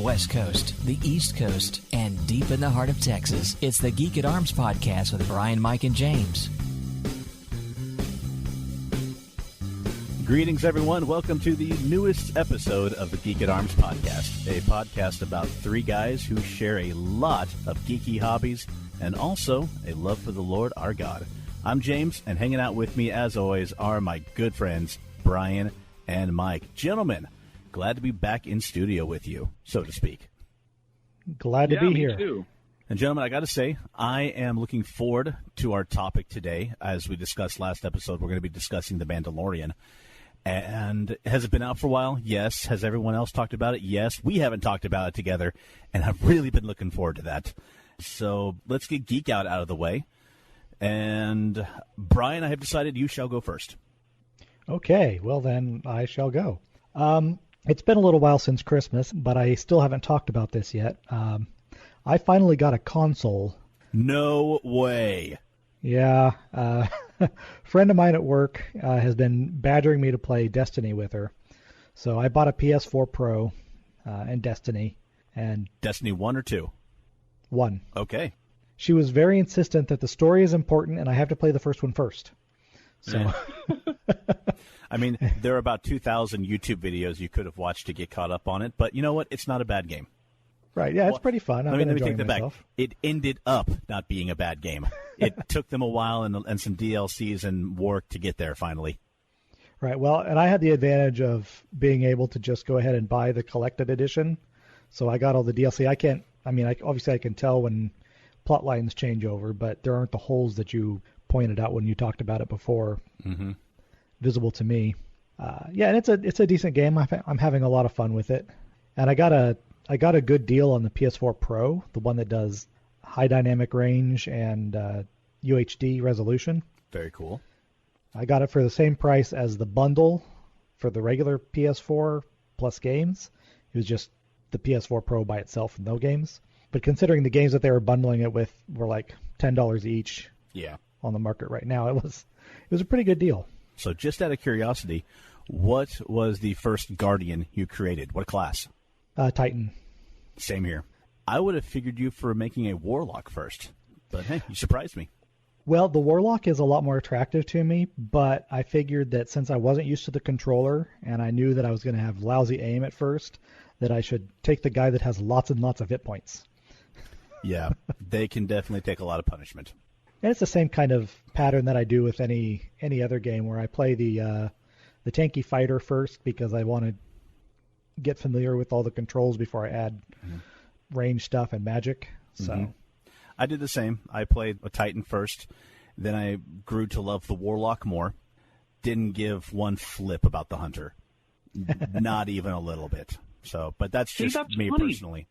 West Coast, the East Coast, and deep in the heart of Texas, it's the Geek at Arms podcast with Brian, Mike, and James. Greetings, everyone. Welcome to the newest episode of the Geek at Arms podcast, a podcast about three guys who share a lot of geeky hobbies and also a love for the Lord our God. I'm James, and hanging out with me, as always, are my good friends, Brian and Mike. Gentlemen, glad to be back in studio with you, so to speak. Glad to be here. Too. And gentlemen, I got to say, I am looking forward to our topic today. As we discussed last episode, we're going to be discussing The Mandalorian. And has it been out for a while? Yes. Has everyone else talked about it? Yes. We haven't talked about it together, and I've really been looking forward to that. So let's get Geek Out of the way. And Brian, I have decided you shall go first. Okay. Well, then I shall go. It's been a little while since Christmas, but I still haven't talked about this yet. I finally got a console. No way. Yeah. A friend of mine at work has been badgering me to play Destiny with her. So I bought a PS4 Pro and Destiny. And Destiny 1 or 2? 1. Okay. She was very insistent that the story is important and I have to play the first one first. So, I mean, there are about 2,000 YouTube videos you could have watched to get caught up on it, but you know what? It's not a bad game. Right, yeah, it's pretty fun. Let me take that back. It ended up not being a bad game. It took them a while and some DLCs and work to get there finally. Right, well, and I had the advantage of being able to just go ahead and buy the collected edition. So I got all the DLC. Obviously I can tell when plot lines change over, but there aren't the holes that you pointed out when you talked about it before visible to me. And it's a decent game. I'm having a lot of fun with it, and I got a good deal on the PS4 Pro, the one that does high dynamic range and UHD resolution. Very cool. I got it for the same price as the bundle for the regular PS4 plus games. It was just the PS4 Pro by itself, no games. But considering the games that they were bundling it with were like $10 each. Yeah. On the market right now, it was a pretty good deal. So just out of curiosity, what was the first Guardian you created? What class? Titan. Same here. I would have figured you for making a Warlock first, but hey, you surprised me. Well, the Warlock is a lot more attractive to me, but I figured that since I wasn't used to the controller and I knew that I was going to have lousy aim at first, that I should take the guy that has lots and lots of hit points. Yeah, they can definitely take a lot of punishment. And it's the same kind of pattern that I do with any other game where I play the tanky fighter first because I want to get familiar with all the controls before I add range stuff and magic. So I did the same. I played a Titan first, then I grew to love the Warlock more. Didn't give one flip about the Hunter, not even a little bit. So, but that's just me personally.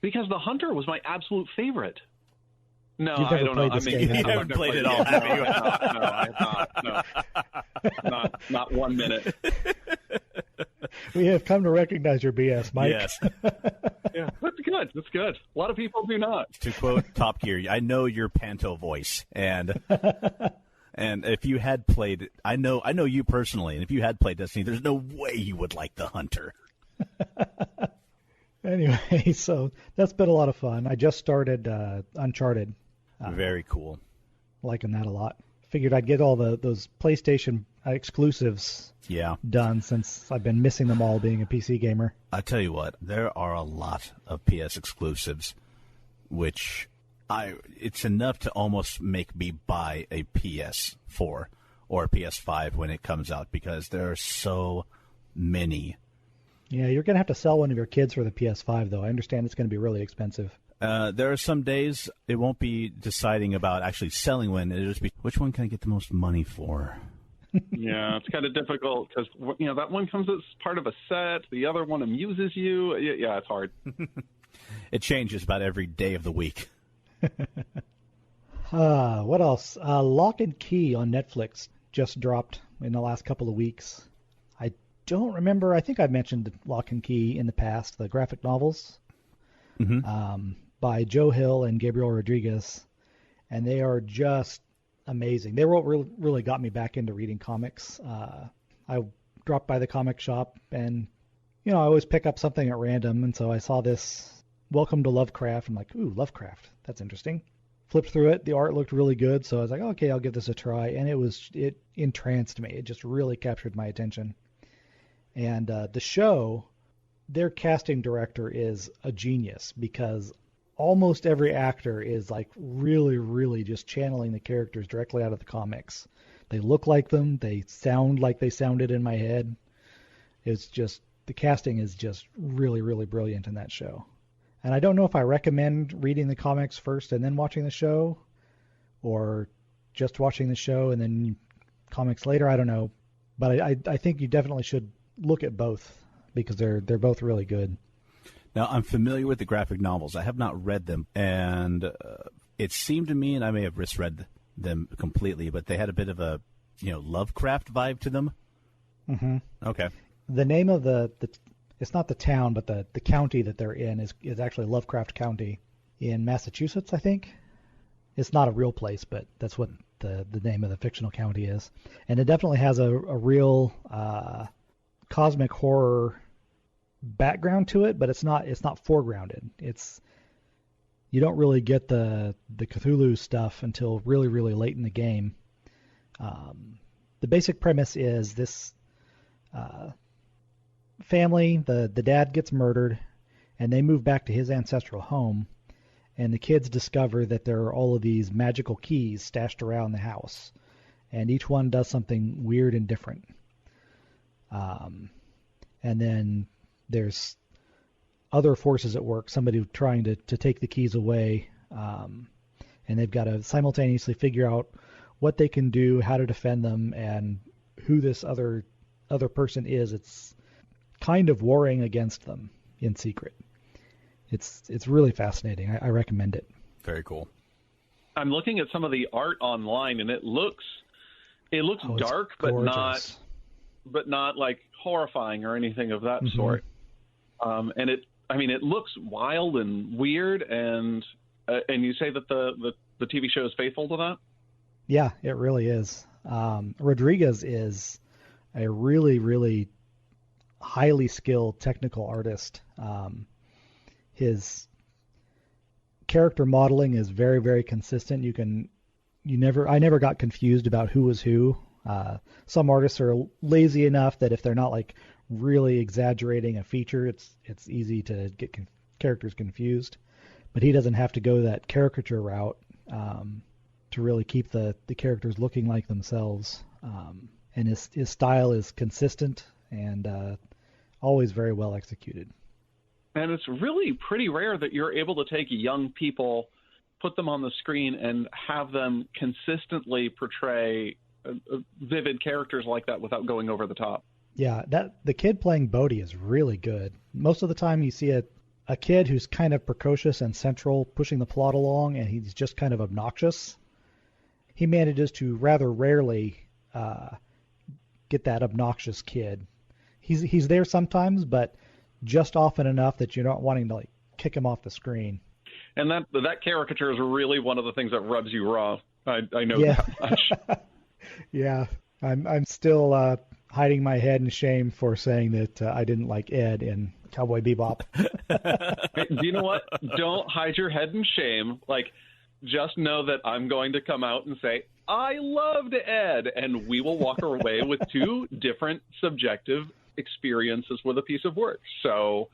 Because the Hunter was my absolute favorite. No, I don't know. You haven't played it all, have you? No, I have not. No. Not 1 minute. We have come to recognize your BS, Mike. Yes. Yeah, that's good. That's good. A lot of people do not. To quote Top Gear, I know your panto voice, and if you had played, I know you personally, and if you had played Destiny, there's no way you would like the Hunter. Anyway, so that's been a lot of fun. I just started Uncharted. Very cool. Liking that a lot. Figured I'd get all those PlayStation exclusives done since I've been missing them all being a PC gamer. I tell you what, there are a lot of PS exclusives, which it's enough to almost make me buy a PS4 or a PS5 when it comes out because there are so many. Yeah, you're going to have to sell one of your kids for the PS5, though. I understand it's going to be really expensive. There are some days it won't be deciding about actually selling one. It'll just be, which one can I get the most money for? Yeah, it's kind of difficult because, that one comes as part of a set. The other one amuses you. Yeah, it's hard. It changes about every day of the week. What else? Locke Key on Netflix just dropped in the last couple of weeks. I don't remember. I think I've mentioned Locke Key in the past, the graphic novels. By Joe Hill and Gabriel Rodriguez, and they are just amazing. They were what really got me back into reading comics. I dropped by the comic shop and I always pick up something at random, and so I saw this Welcome to Lovecraft. I'm like, ooh, Lovecraft. That's interesting. Flipped through it. The art looked really good, so I was like, okay, I'll give this a try. And it entranced me. It just really captured my attention. And the show, their casting director is a genius because almost every actor is like really, really just channeling the characters directly out of the comics. They look like them. They sound like they sounded in my head. It's just, the casting is just really, really brilliant in that show. And I don't know if I recommend reading the comics first and then watching the show, or just watching the show and then comics later. I don't know. But I think you definitely should look at both because they're both really good. Now, I'm familiar with the graphic novels. I have not read them, and it seemed to me, and I may have misread them completely, but they had a bit of a Lovecraft vibe to them. Mm-hmm. Okay. The name of the it's not the town, but the county that they're in is actually Lovecraft County in Massachusetts, I think. It's not a real place, but that's what the name of the fictional county is. And it definitely has a real cosmic horror background to it, but it's not foregrounded. You don't really get the Cthulhu stuff until really, really late in the game. The basic premise is this family, the dad gets murdered, and they move back to his ancestral home, and the kids discover that there are all of these magical keys stashed around the house, and each one does something weird and different. And then there's other forces at work, somebody trying to take the keys away, and they've got to simultaneously figure out what they can do, how to defend them, and who this other person is. It's kind of warring against them in secret. It's really fascinating. I recommend it. Very cool. I'm looking at some of the art online, and it looks dark, but not like horrifying or anything of that sort. And it looks wild and weird, and you say that the TV show is faithful to that? Yeah, it really is. Rodriguez is a really, really highly skilled technical artist. His character modeling is very, very consistent. I never got confused about who was who. Some artists are lazy enough that if they're not like really exaggerating a feature, it's easy to get characters confused. But he doesn't have to go that caricature route to really keep the characters looking like themselves. And his style is consistent and always very well executed. And it's really pretty rare that you're able to take young people, put them on the screen, and have them consistently portray vivid characters like that without going over the top. Yeah, the kid playing Bodhi is really good. Most of the time you see a kid who's kind of precocious and central, pushing the plot along, and he's just kind of obnoxious. He manages to rather rarely get that obnoxious kid. He's there sometimes, but just often enough that you're not wanting to like kick him off the screen. And that caricature is really one of the things that rubs you raw. I know that much. Yeah, I'm still hiding my head in shame for saying that I didn't like Ed in Cowboy Bebop. Do you know what? Don't hide your head in shame. Like, just know that I'm going to come out and say, I loved Ed, and we will walk away with two different subjective experiences with a piece of work. So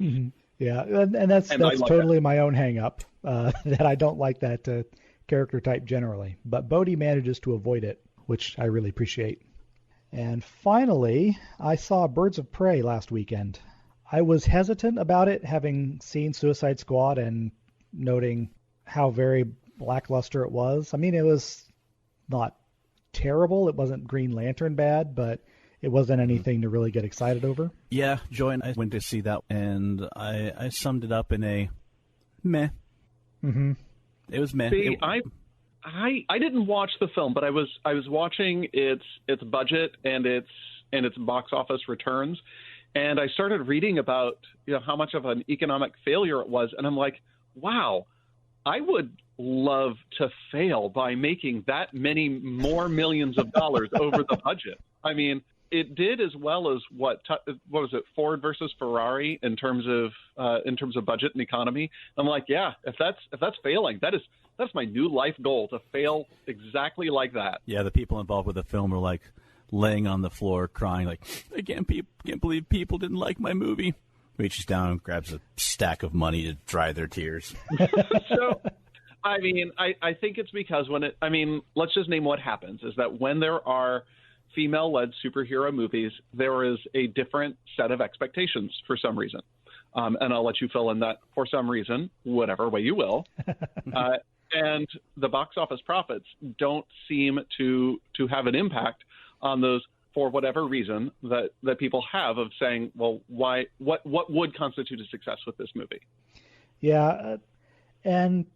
yeah, and that's totally my own hang-up, that I don't like that character type generally. But Bodhi manages to avoid it, which I really appreciate. And finally, I saw Birds of Prey last weekend. I was hesitant about it, having seen Suicide Squad and noting how very lackluster it was. I mean, it was not terrible. It wasn't Green Lantern bad, but it wasn't anything to really get excited over. Yeah, Joy and I went to see that, and I summed it up in a meh. Mm-hmm. It was meh. See, I didn't watch the film, but I was watching its budget and its box office returns, and I started reading about how much of an economic failure it was, and I'm like, wow, I would love to fail by making that many more millions of dollars over the budget. I mean, it did as well as what was it, Ford versus Ferrari in terms of budget and economy. I'm like, yeah, if that's failing, that's my new life goal, to fail exactly like that. Yeah, the people involved with the film are like laying on the floor crying, like, I can't believe people didn't like my movie. Reaches down, grabs a stack of money to dry their tears. So, I mean, I think it's because let's just name what happens, is that when there are female-led superhero movies, there is a different set of expectations for some reason. And I'll let you fill in that for some reason, whatever way you will. And the box office profits don't seem to have an impact on those, for whatever reason that people have, of saying, well, why? What would constitute a success with this movie? Yeah, and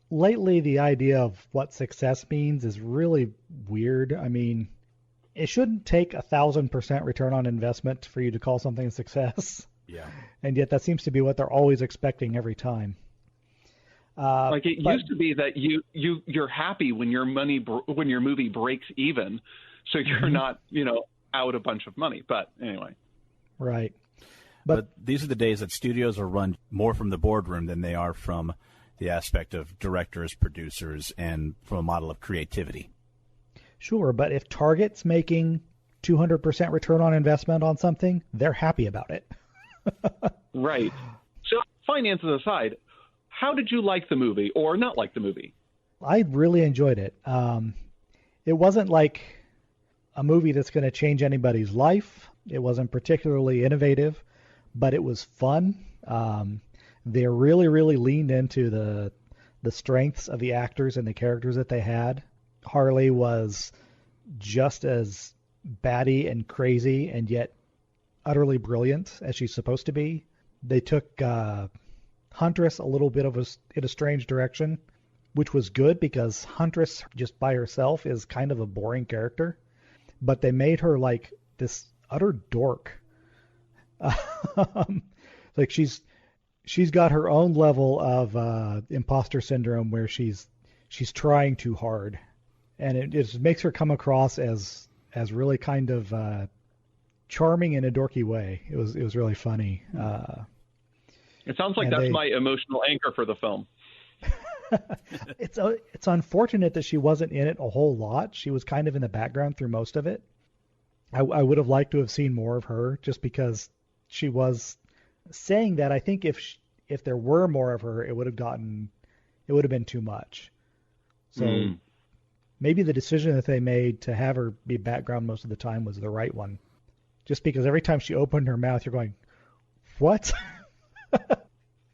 lately the idea of what success means is really weird. I mean, it shouldn't take 1,000% return on investment for you to call something a success. Yeah, and yet that seems to be what they're always expecting every time. Used to be that you're happy when your movie breaks even, so you're not out a bunch of money. But anyway, right. But these are the days that studios are run more from the boardroom than they are from the aspect of directors, producers, and from a model of creativity. Sure, but if Target's making 200% return on investment on something, they're happy about it. Right. So finances aside, how did you like the movie or not like the movie? I really enjoyed it. It wasn't like a movie that's going to change anybody's life. It wasn't particularly innovative, but it was fun. They really, really leaned into the strengths of the actors and the characters that they had. Harley was just as batty and crazy and yet utterly brilliant as she's supposed to be. They took Huntress a little bit in a strange direction, which was good because Huntress just by herself is kind of a boring character, but they made her like this utter dork. Like she's got her own level of imposter syndrome where she's trying too hard, and it just makes her come across as really kind of charming in a dorky way. It was really funny. It sounds like that's my emotional anchor for the film. It's unfortunate that she wasn't in it a whole lot. She was kind of in the background through most of it. I would have liked to have seen more of her, just because she was saying that. I think if there were more of her, it would have been too much. So maybe the decision that they made to have her be background most of the time was the right one. Just because every time she opened her mouth, you're going, what?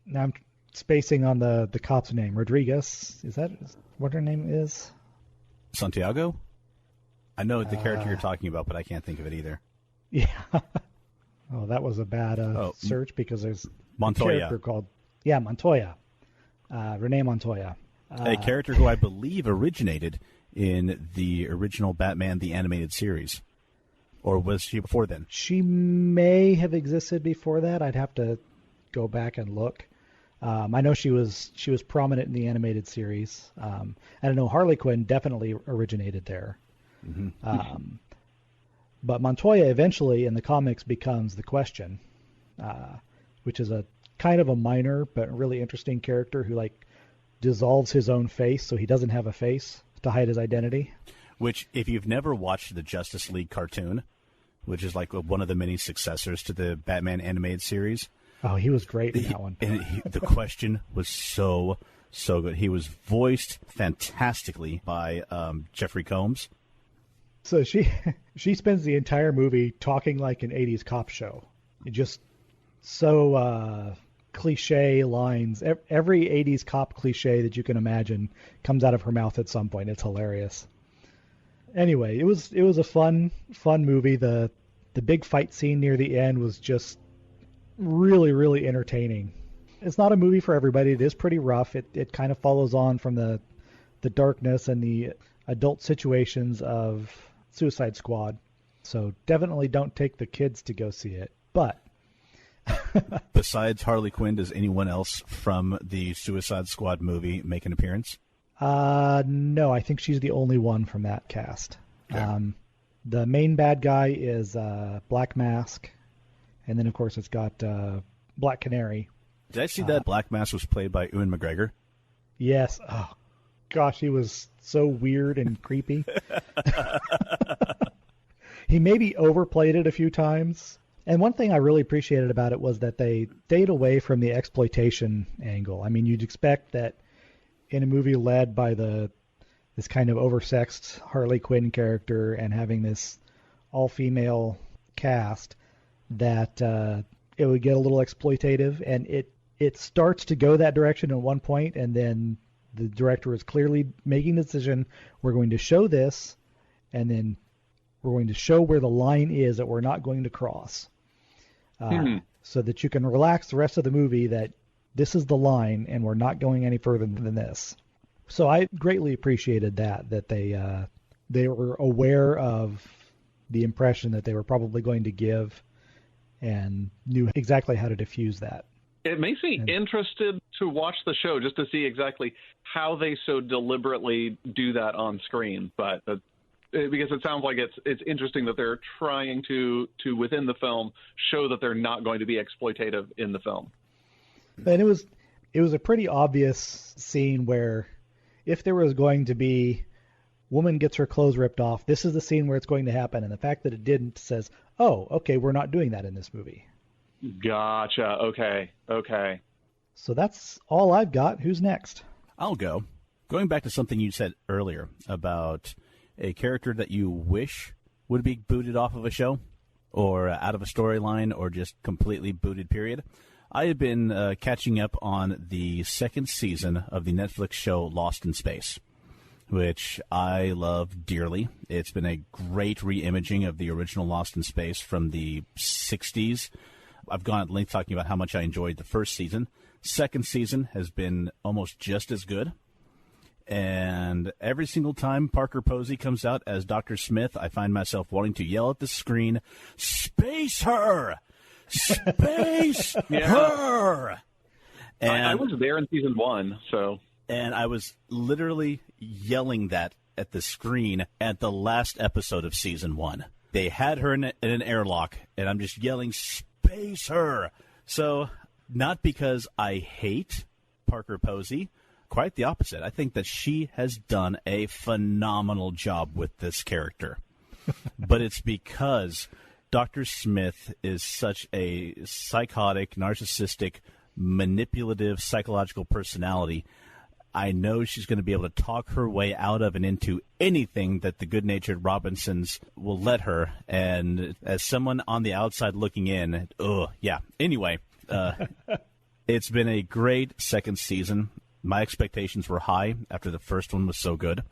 Now I'm spacing on the cop's name. Rodriguez. Is that what her name is? Santiago? I know the character you're talking about, but I can't think of it either. Yeah. Oh, that was a bad search, because there's Montoya. a character called Montoya. Renee Montoya. A character who I believe originated in the original Batman the Animated Series. Or was she before then? She may have existed before that. I'd have to go back and look. I know she was prominent in the animated series. And I know Harley Quinn definitely originated there. Mm-hmm. But Montoya eventually in the comics becomes the Question, which is a kind of a minor but really interesting character who like dissolves his own face so he doesn't have a face to hide his identity. Which, if you've never watched the Justice League cartoon, which is like one of the many successors to the Batman animated series. Oh, he was great in that one. And the Question was so good. He was voiced fantastically by Jeffrey Combs. So she spends the entire movie talking like an 80s cop show. Just so cliche lines. Every 80s cop cliche that you can imagine comes out of her mouth at some point. It's hilarious. Anyway, it was a fun movie. The big fight scene near the end was just really, really entertaining. It's not a movie for everybody. It is pretty rough. It kind of follows on from the darkness and the adult situations of Suicide Squad. So definitely don't take the kids to go see it. But besides Harley Quinn, does anyone else from the Suicide Squad movie make an appearance? No, I think she's the only one from that cast. Okay. The main bad guy is Black Mask, and then of course it's got Black Canary. Did I see that Black Mask was played by Ewan McGregor? Yes. Oh, gosh, he was so weird and creepy. He maybe overplayed it a few times. And one thing I really appreciated about it was that they stayed away from the exploitation angle. I mean, you'd expect that in a movie led by this kind of oversexed Harley Quinn character and having this all-female cast that it would get a little exploitative, and it starts to go that direction at one point, and then the director is clearly making the decision, we're going to show this, and then we're going to show where the line is that we're not going to cross. So that you can relax the rest of the movie that this is the line and we're not going any further than this. So I greatly appreciated that they were aware of the impression that they were probably going to give and knew exactly how to diffuse that. It makes me interested to watch the show just to see exactly how they so deliberately do that on screen. But because it sounds like it's interesting that they're trying to within the film show that they're not going to be exploitative in the film. And it was a pretty obvious scene where if there was going to be woman gets her clothes ripped off, this is the scene where it's going to happen. And the fact that it didn't says, oh, okay, we're not doing that in this movie. Gotcha. Okay. So that's all I've got. Who's next? I'll go. Going back to something you said earlier about a character that you wish would be booted off of a show or out of a storyline or just completely booted, period. I have been catching up on the second season of the Netflix show Lost in Space, which I love dearly. It's been a great re-imaging of the original Lost in Space from the 60s. I've gone at length talking about how much I enjoyed the first season. Second season has been almost just as good. And every single time Parker Posey comes out as Dr. Smith, I find myself wanting to yell at the screen, "Space her! Space her!" And I was there in season 1, so. And I was literally yelling that at the screen at the last episode of season 1. They had her in an airlock, and I'm just yelling, "Space her!" So, not because I hate Parker Posey. Quite the opposite. I think that she has done a phenomenal job with this character. But it's because Dr. Smith is such a psychotic, narcissistic, manipulative, psychological personality. I know she's going to be able to talk her way out of and into anything that the good-natured Robinsons will let her. And as someone on the outside looking in, Anyway, it's been a great second season. My expectations were high after the first one was so good.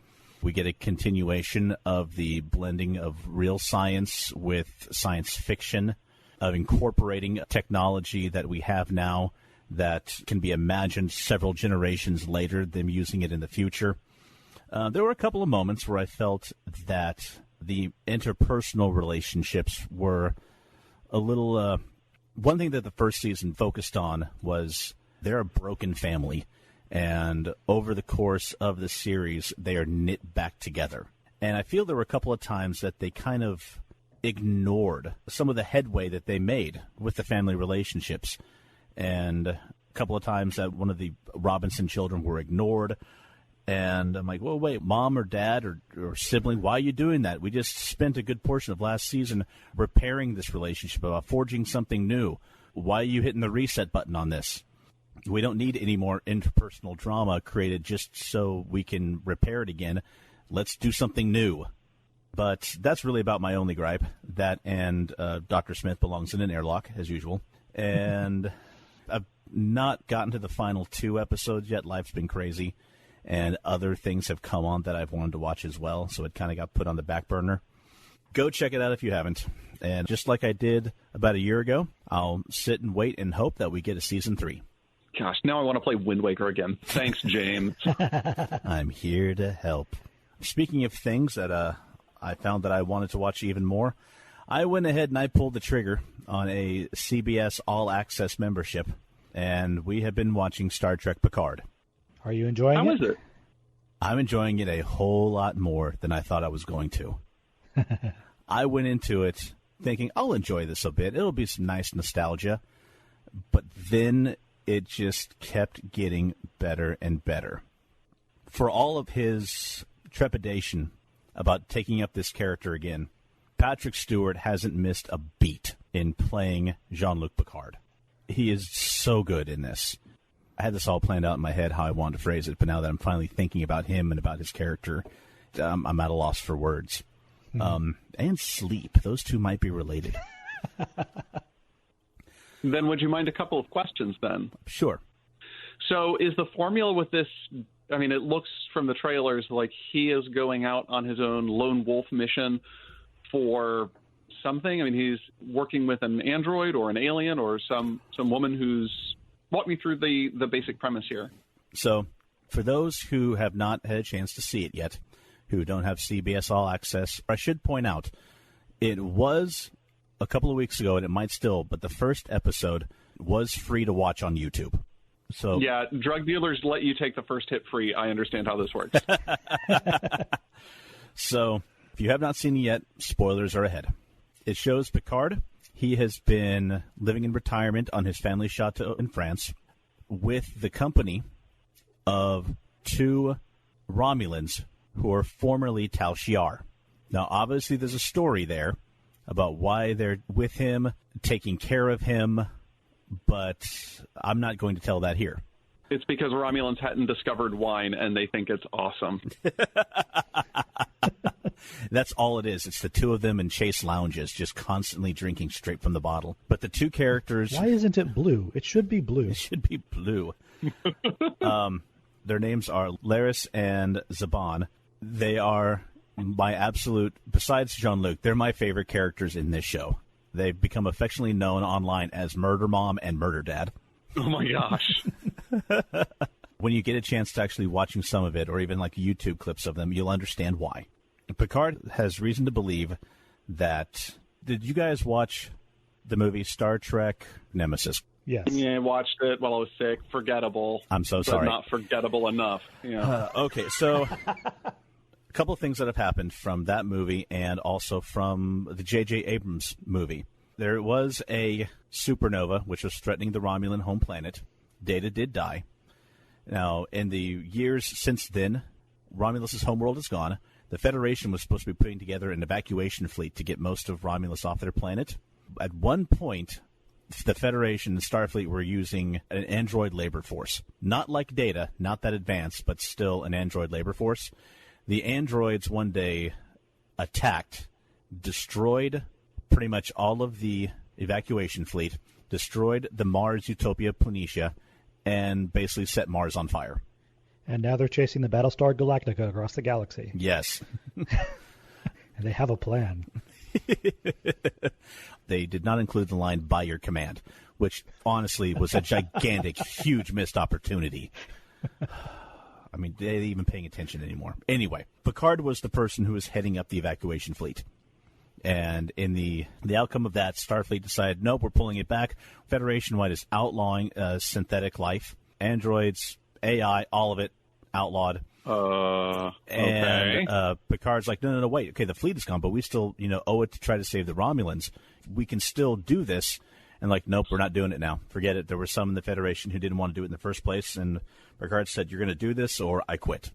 We get a continuation of the blending of real science with science fiction, of incorporating technology that we have now that can be imagined several generations later, them using it in the future. There were a couple of moments where I felt that the interpersonal relationships were a little... one thing that the first season focused on was they're a broken family. And over the course of the series, they are knit back together. And I feel there were a couple of times that they kind of ignored some of the headway that they made with the family relationships. And a couple of times that one of the Robinson children were ignored. And I'm like, well, wait, mom or dad or sibling, why are you doing that? We just spent a good portion of last season repairing this relationship, about forging something new. Why are you hitting the reset button on this? We don't need any more interpersonal drama created just so we can repair it again. Let's do something new. But that's really about my only gripe. That and Dr. Smith belongs in an airlock, as usual. And I've not gotten to the final 2 episodes yet. Life's been crazy. And other things have come on that I've wanted to watch as well. So it kind of got put on the back burner. Go check it out if you haven't. And just like I did about a year ago, I'll sit and wait and hope that we get a season 3. Gosh, now I want to play Wind Waker again. Thanks, James. I'm here to help. Speaking of things that I found that I wanted to watch even more, I went ahead and I pulled the trigger on a CBS All Access membership, and we have been watching Star Trek Picard. Are you enjoying it? How is it? I'm enjoying it a whole lot more than I thought I was going to. I went into it thinking, I'll enjoy this a bit. It'll be some nice nostalgia. But then it just kept getting better and better. For all of his trepidation about taking up this character again, Patrick Stewart hasn't missed a beat in playing Jean-Luc Picard. He is so good in this. I had this all planned out in my head how I wanted to phrase it, but now that I'm finally thinking about him and about his character, I'm at a loss for words. And sleep. Those two might be related. Then would you mind a couple of questions then? Sure. So is the formula with this, I mean, it looks from the trailers like he is going out on his own lone wolf mission for something. I mean, he's working with an android or an alien or some woman who's... Walk me through the basic premise here. So for those who have not had a chance to see it yet, who don't have CBS All Access, I should point out, it was a couple of weeks ago, and it might still, but the first episode was free to watch on YouTube. So yeah, drug dealers let you take the first hit free. I understand how this works. So if you have not seen it yet, spoilers are ahead. It shows Picard. He has been living in retirement on his family chateau in France with the company of 2 Romulans who are formerly Tal Shiar. Now, obviously, there's a story there about why they're with him, taking care of him, but I'm not going to tell that here. It's because Romulans hadn't discovered wine, and they think it's awesome. That's all it is. It's the 2 of them in chase lounges, just constantly drinking straight from the bottle. But the 2 characters... Why isn't it blue? It should be blue. It should be blue. Their names are Laris and Zaban. They are my absolute... Besides Jean-Luc, they're my favorite characters in this show. They've become affectionately known online as Murder Mom and Murder Dad. Oh, my gosh. When you get a chance to actually watching some of it, or even like YouTube clips of them, you'll understand why. Picard has reason to believe that... Did you guys watch the movie Star Trek Nemesis? Yes. Yeah, I watched it while I was sick. Forgettable. I'm so sorry. But not forgettable enough. Yeah. Okay, so a couple of things that have happened from that movie and also from the J.J. Abrams movie. There was a supernova which was threatening the Romulan home planet. Data did die. Now, in the years since then, Romulus' homeworld is gone. The Federation was supposed to be putting together an evacuation fleet to get most of Romulus off their planet. At one point, the Federation and Starfleet were using an android labor force. Not like Data, not that advanced, but still an android labor force. The androids one day attacked, destroyed pretty much all of the evacuation fleet, destroyed the Mars Utopia Planitia, and basically set Mars on fire. And now they're chasing the Battlestar Galactica across the galaxy. Yes. And they have a plan. They did not include the line, by your command, which honestly was a gigantic, huge missed opportunity. I mean, they ain't even paying attention anymore. Anyway, Picard was the person who was heading up the evacuation fleet. And in the outcome of that, Starfleet decided, nope, we're pulling it back. Federation-wide is outlawing synthetic life. Androids, AI, all of it, outlawed. Okay. And Picard's like, no, wait. Okay, the fleet is gone, but we still, owe it to try to save the Romulans. We can still do this. And like, nope, we're not doing it now. Forget it. There were some in the Federation who didn't want to do it in the first place. And Picard said, you're going to do this or I quit.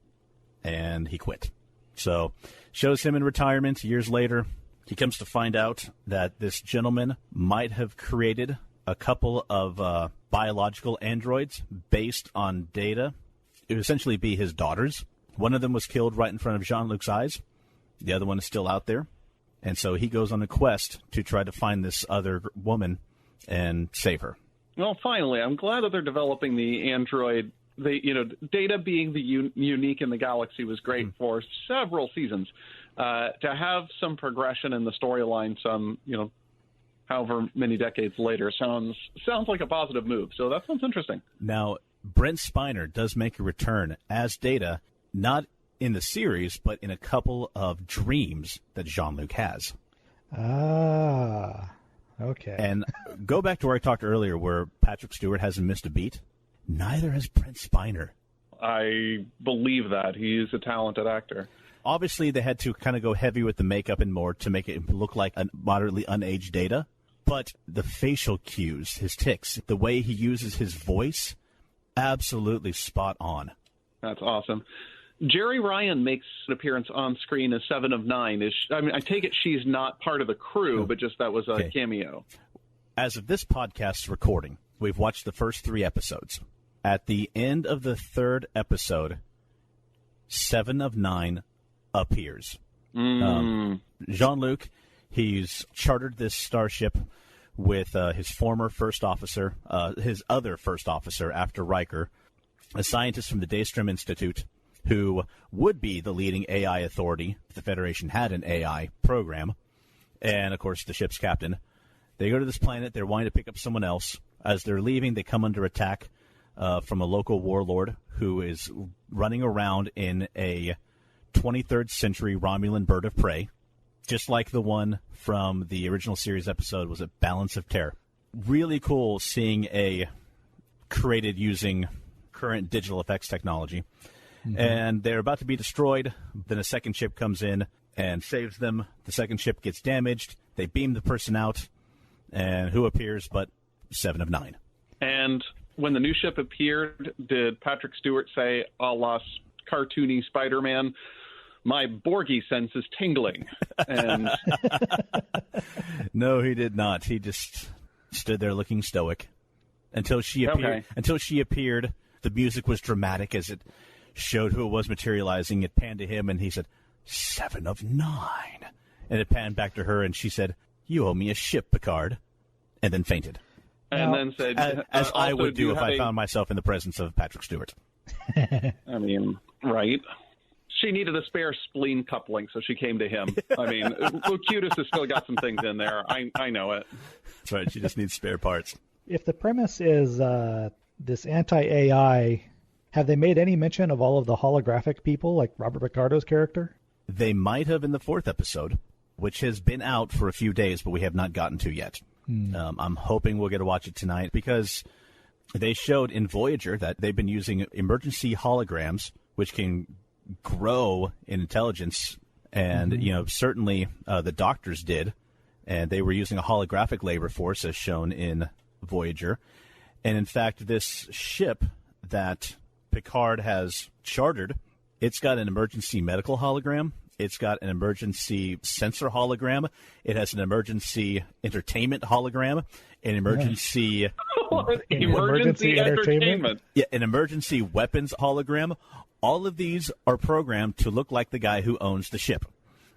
And he quit. So shows him in retirement years later. He comes to find out that this gentleman might have created a couple of biological androids based on Data. It would essentially be his daughters. One of them was killed right in front of Jean-Luc's eyes. The other one is still out there. And so he goes on a quest to try to find this other woman and save her. Well, finally, I'm glad that they're developing the android. Data being the unique in the galaxy was great for several seasons. To have some progression in the storyline, however many decades later, sounds like a positive move. So that sounds interesting. Now, Brent Spiner does make a return as Data, not in the series, but in a couple of dreams that Jean-Luc has. Ah, okay. And go back to where I talked earlier, where Patrick Stewart hasn't missed a beat. Neither has Brent Spiner. I believe that. He's a talented actor. obviously they had to kind of go heavy with the makeup and more to make it look like a moderately unaged Data. But the facial cues, his tics, the way he uses his voice, absolutely spot on. That's awesome. Jeri Ryan makes an appearance on screen as 7 of 9. I take it she's not part of the crew, but just that was a cameo. As of this podcast's recording, we've watched the first 3 episodes. At the end of the 3rd episode, 7 of 9 appears. Jean-Luc, he's chartered this starship with his former first officer, his other first officer after Riker, a scientist from the Daystrom Institute, who would be the leading AI authority if the Federation had an AI program, and, of course, the ship's captain. They go to this planet. They're wanting to pick up someone else. As they're leaving, they come under attack from a local warlord who is running around in a 23rd century Romulan bird of prey, just like the one from the original series episode, was it Balance of Terror. Really cool seeing a created using current digital effects technology. And they're about to be destroyed. Then a second ship comes in and saves them. The second ship gets damaged. They beam the person out. And who appears but 7 of 9. And when the new ship appeared, did Patrick Stewart say, a la cartoony Spider-Man, my Borgie sense is tingling? And no, he did not. He just stood there looking stoic until she appeared. Okay. Until she appeared, the music was dramatic as it showed who it was materializing. It panned to him, and he said, 7 of 9. And it panned back to her, and she said, you owe me a ship, Picard, and then fainted. And then said, as I would do if I found found myself in the presence of Patrick Stewart. I mean, right. She needed a spare spleen coupling, so she came to him. I mean, Locutus has still got some things in there. I know it. That's right. She just needs spare parts. If the premise is this anti-AI, have they made any mention of all of the holographic people, like Robert Picardo's character? They might have in the 4th episode, which has been out for a few days, but we have not gotten to yet. I'm hoping we'll get to watch it tonight because they showed in Voyager that they've been using emergency holograms, which can grow in intelligence. And, certainly the doctors did. And they were using a holographic labor force as shown in Voyager. And in fact, this ship that Picard has chartered, it's got an emergency medical hologram. It's got an emergency sensor hologram. It has an emergency entertainment hologram, an emergency emergency entertainment. Yeah, an emergency weapons hologram. All of these are programmed to look like the guy who owns the ship,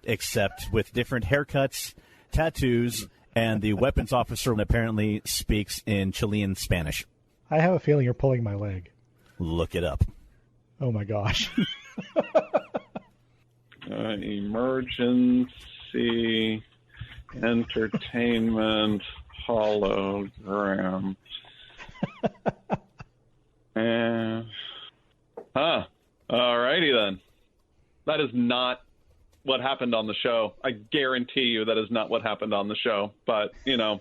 except with different haircuts, tattoos, and the weapons officer apparently speaks in Chilean Spanish. I have a feeling you're pulling my leg. Look it up. Oh, my gosh. Emergency entertainment hologram. Alrighty then. That is not what happened on the show. I guarantee you that is not what happened on the show. But, I'm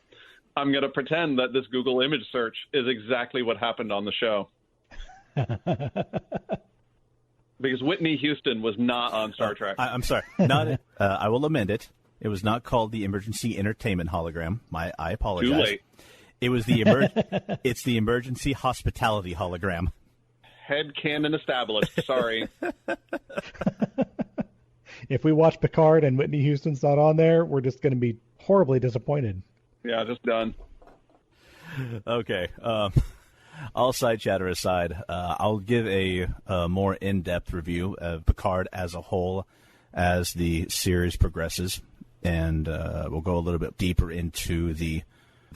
going to pretend that this Google image search is exactly what happened on the show. Because Whitney Houston was not on Star Trek. I'm sorry. I will amend it. It was not called the Emergency Entertainment Hologram. I apologize. Too late. It was it's the Emergency Hospitality Hologram. Headcanon established. Sorry. If we watch Picard and Whitney Houston's not on there, we're just going to be horribly disappointed. Yeah, just done. Okay. All side chatter aside, I'll give a more in-depth review of Picard as a whole as the series progresses, and we'll go a little bit deeper into the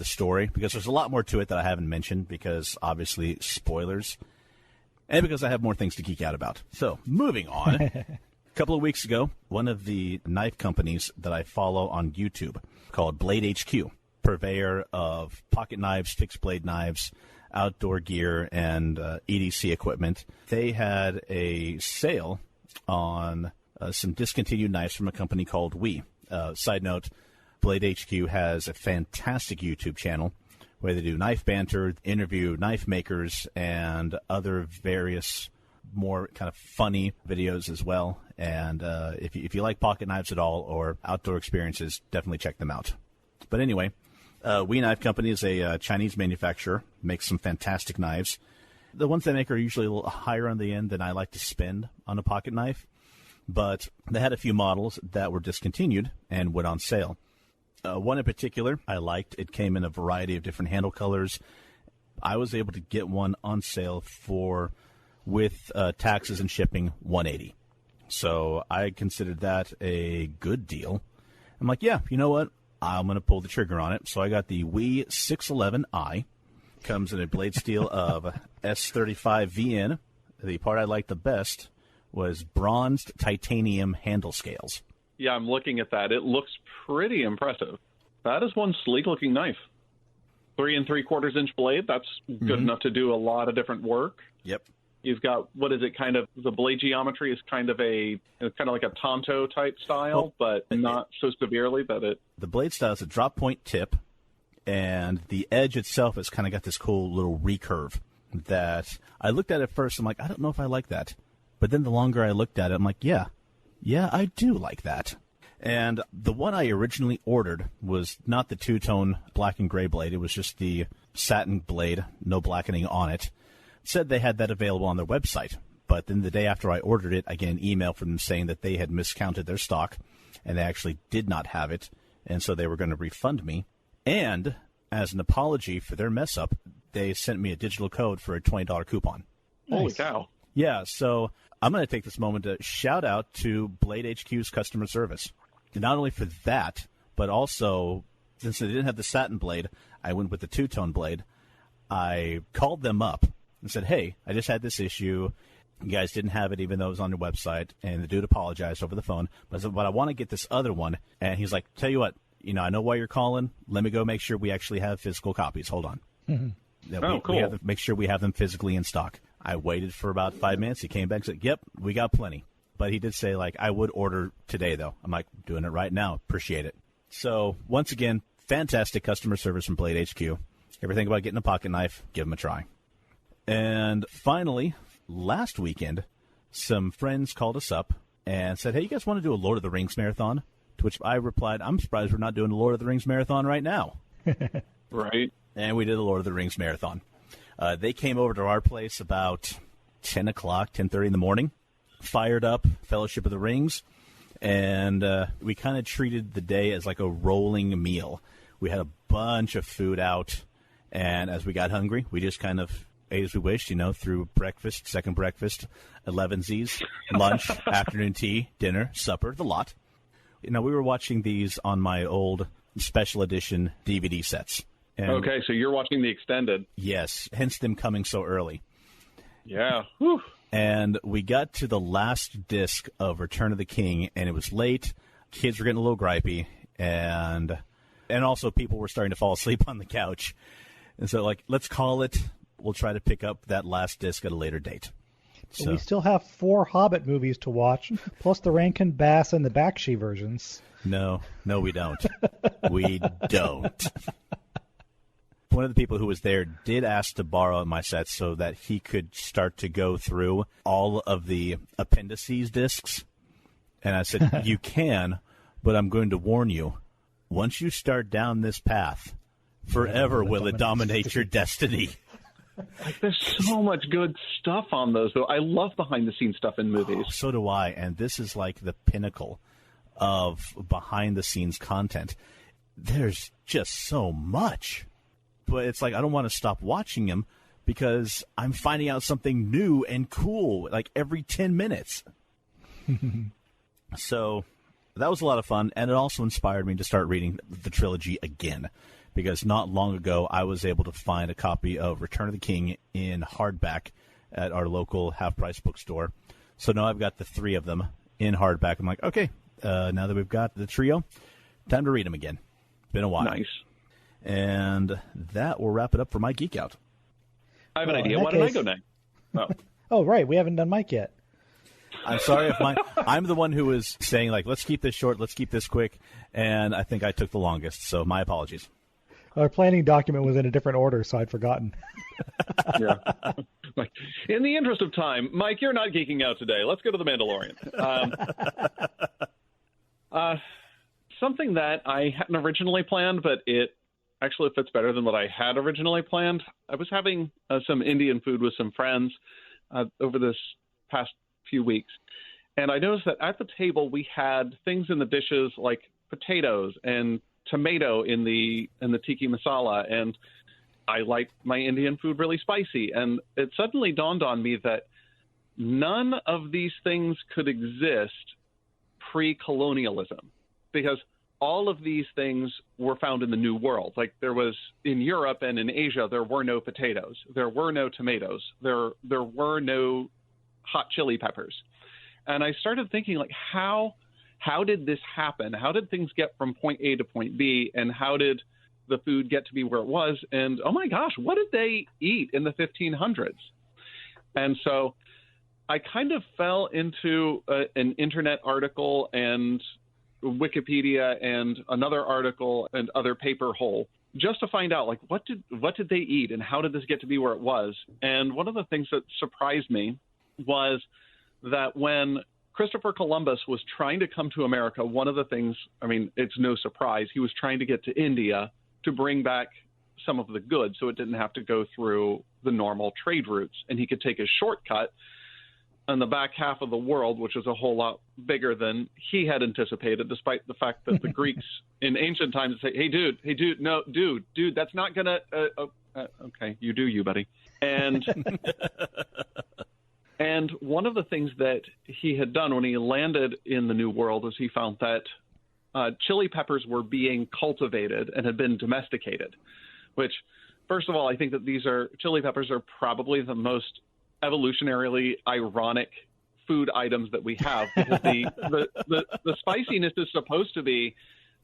story, because there's a lot more to it that I haven't mentioned, because obviously spoilers, and because I have more things to geek out about. So, moving on. A couple of weeks ago, one of the knife companies that I follow on YouTube, called Blade HQ, purveyor of pocket knives, fixed blade knives, outdoor gear, and EDC equipment. They had a sale on some discontinued knives from a company called We. Side note, Blade HQ has a fantastic YouTube channel where they do knife banter, interview knife makers, and other various more kind of funny videos as well. And if you like pocket knives at all or outdoor experiences, definitely check them out. But anyway, We Knife Company is a Chinese manufacturer, makes some fantastic knives. The ones they make are usually a little higher on the end than I like to spend on a pocket knife, but they had a few models that were discontinued and went on sale. One in particular I liked. It came in a variety of different handle colors. I was able to get one on sale for, with taxes and shipping, $180. So I considered that a good deal. I'm like, yeah, you know what? I'm going to pull the trigger on it. So I got the WE 611i. Comes in a blade steel of S35VN. The part I liked the best was bronzed titanium handle scales. Yeah, I'm looking at that. It looks pretty impressive. That is one sleek-looking knife. 3 3/4 inch blade. That's good enough to do a lot of different work. Yep. You've got, what is it, kind of, the blade geometry is kind of like a Tonto type style, but not so severely that it... The blade style is a drop point tip, and the edge itself has kind of got this cool little recurve that I looked at first. I'm like, I don't know if I like that. But then the longer I looked at it, I'm like, yeah, I do like that. And the one I originally ordered was not the two-tone black and gray blade. It was just the satin blade, no blackening on it. Said they had that available on their website. But then the day after I ordered it, I get an email from them saying that they had miscounted their stock, and they actually did not have it, and so they were going to refund me. And as an apology for their mess-up, they sent me a digital code for a $20 coupon. Holy cow. Yeah, so I'm going to take this moment to shout out to Blade HQ's customer service. Not only for that, but also, since they didn't have the satin blade, I went with the two-tone blade. I called them up and said, hey, I just had this issue. You guys didn't have it even though it was on your website. And the dude apologized over the phone. But I said, but I want to get this other one. And he's like, tell you what, I know why you're calling. Let me go make sure we actually have physical copies. Hold on. Mm-hmm. Cool. We have to make sure we have them physically in stock. I waited for about 5 minutes. He came back and said, yep, we got plenty. But he did say, I would order today, though. I'm like, doing it right now. Appreciate it. So, once again, fantastic customer service from Blade HQ. Ever think about getting a pocket knife? Give them a try. And finally, last weekend, some friends called us up and said, hey, you guys want to do a Lord of the Rings marathon? To which I replied, I'm surprised we're not doing a Lord of the Rings marathon right now. Right. And we did a Lord of the Rings marathon. They came over to our place about 10 o'clock, 10:30 in the morning, fired up Fellowship of the Rings, and we kind of treated the day as like a rolling meal. We had a bunch of food out, and as we got hungry, we just kind of ate as we wished, through breakfast, second breakfast, 11sies, lunch, afternoon tea, dinner, supper, the lot. We were watching these on my old special edition DVD sets. And okay, so you're watching the extended. Yes, hence them coming so early. Yeah. Whew. And we got to the last disc of Return of the King, and it was late. Kids were getting a little gripey, and also people were starting to fall asleep on the couch. And so, let's call it. We'll try to pick up that last disc at a later date. So we still have 4 Hobbit movies to watch, plus the Rankin Bass and the Bakshi versions. No, we don't. We don't. One of the people who was there did ask to borrow my set so that he could start to go through all of the appendices discs. And I said, you can, but I'm going to warn you. Once you start down this path, forever will it dominate your destiny. There's so much good stuff on those, though. I love behind-the-scenes stuff in movies. Oh, so do I, and this is like the pinnacle of behind-the-scenes content. There's just so much. But it's like I don't want to stop watching them because I'm finding out something new and cool every 10 minutes. So that was a lot of fun, and it also inspired me to start reading the trilogy again. Because not long ago, I was able to find a copy of Return of the King in hardback at our local half-price bookstore. So now I've got the 3 of them in hardback. I'm like, okay, now that we've got the trio, time to read them again. Been a while. Nice. And that will wrap it up for my Geek Out. I have an idea. Why don't I go next? Oh, right. We haven't done Mike yet. I'm sorry if I'm the one who was saying, let's keep this short, let's keep this quick, and I think I took the longest, so my apologies. Our planning document was in a different order, so I'd forgotten. Yeah. Like, in the interest of time, Mike, you're not geeking out today. Let's go to The Mandalorian. Something that I hadn't originally planned, but it actually fits better than what I had originally planned. I was having some Indian food with some friends over this past few weeks, and I noticed that at the table we had things in the dishes like potatoes and tomato in the tiki masala, and I like my Indian food really spicy. And it suddenly dawned on me that none of these things could exist pre-colonialism, because all of these things were found in the New World. Like, there was in Europe and in Asia, there were no potatoes, there were no tomatoes, there were no hot chili peppers. And I started thinking, like, how did this happen? How did things get from point A to point B? And how did the food get to be where it was? And, oh my gosh, what did they eat in the 1500s? And so I kind of fell into an internet article and Wikipedia and another article and other paper hole just to find out, like, what did they eat and how did this get to be where it was? And one of the things that surprised me was that when Christopher Columbus was trying to come to America, one of the things, I mean, it's no surprise, he was trying to get to India to bring back some of the goods so it didn't have to go through the normal trade routes, and he could take a shortcut on the back half of the world, which was a whole lot bigger than he had anticipated, despite the fact that the Greeks in ancient times say, hey, dude, no, dude, that's not going to, okay, you do you, buddy. And and one of the things that he had done when he landed in the New World is he found that chili peppers were being cultivated and had been domesticated, which, first of all, I think that chili peppers are probably the most evolutionarily ironic food items that we have, because the spiciness is supposed to be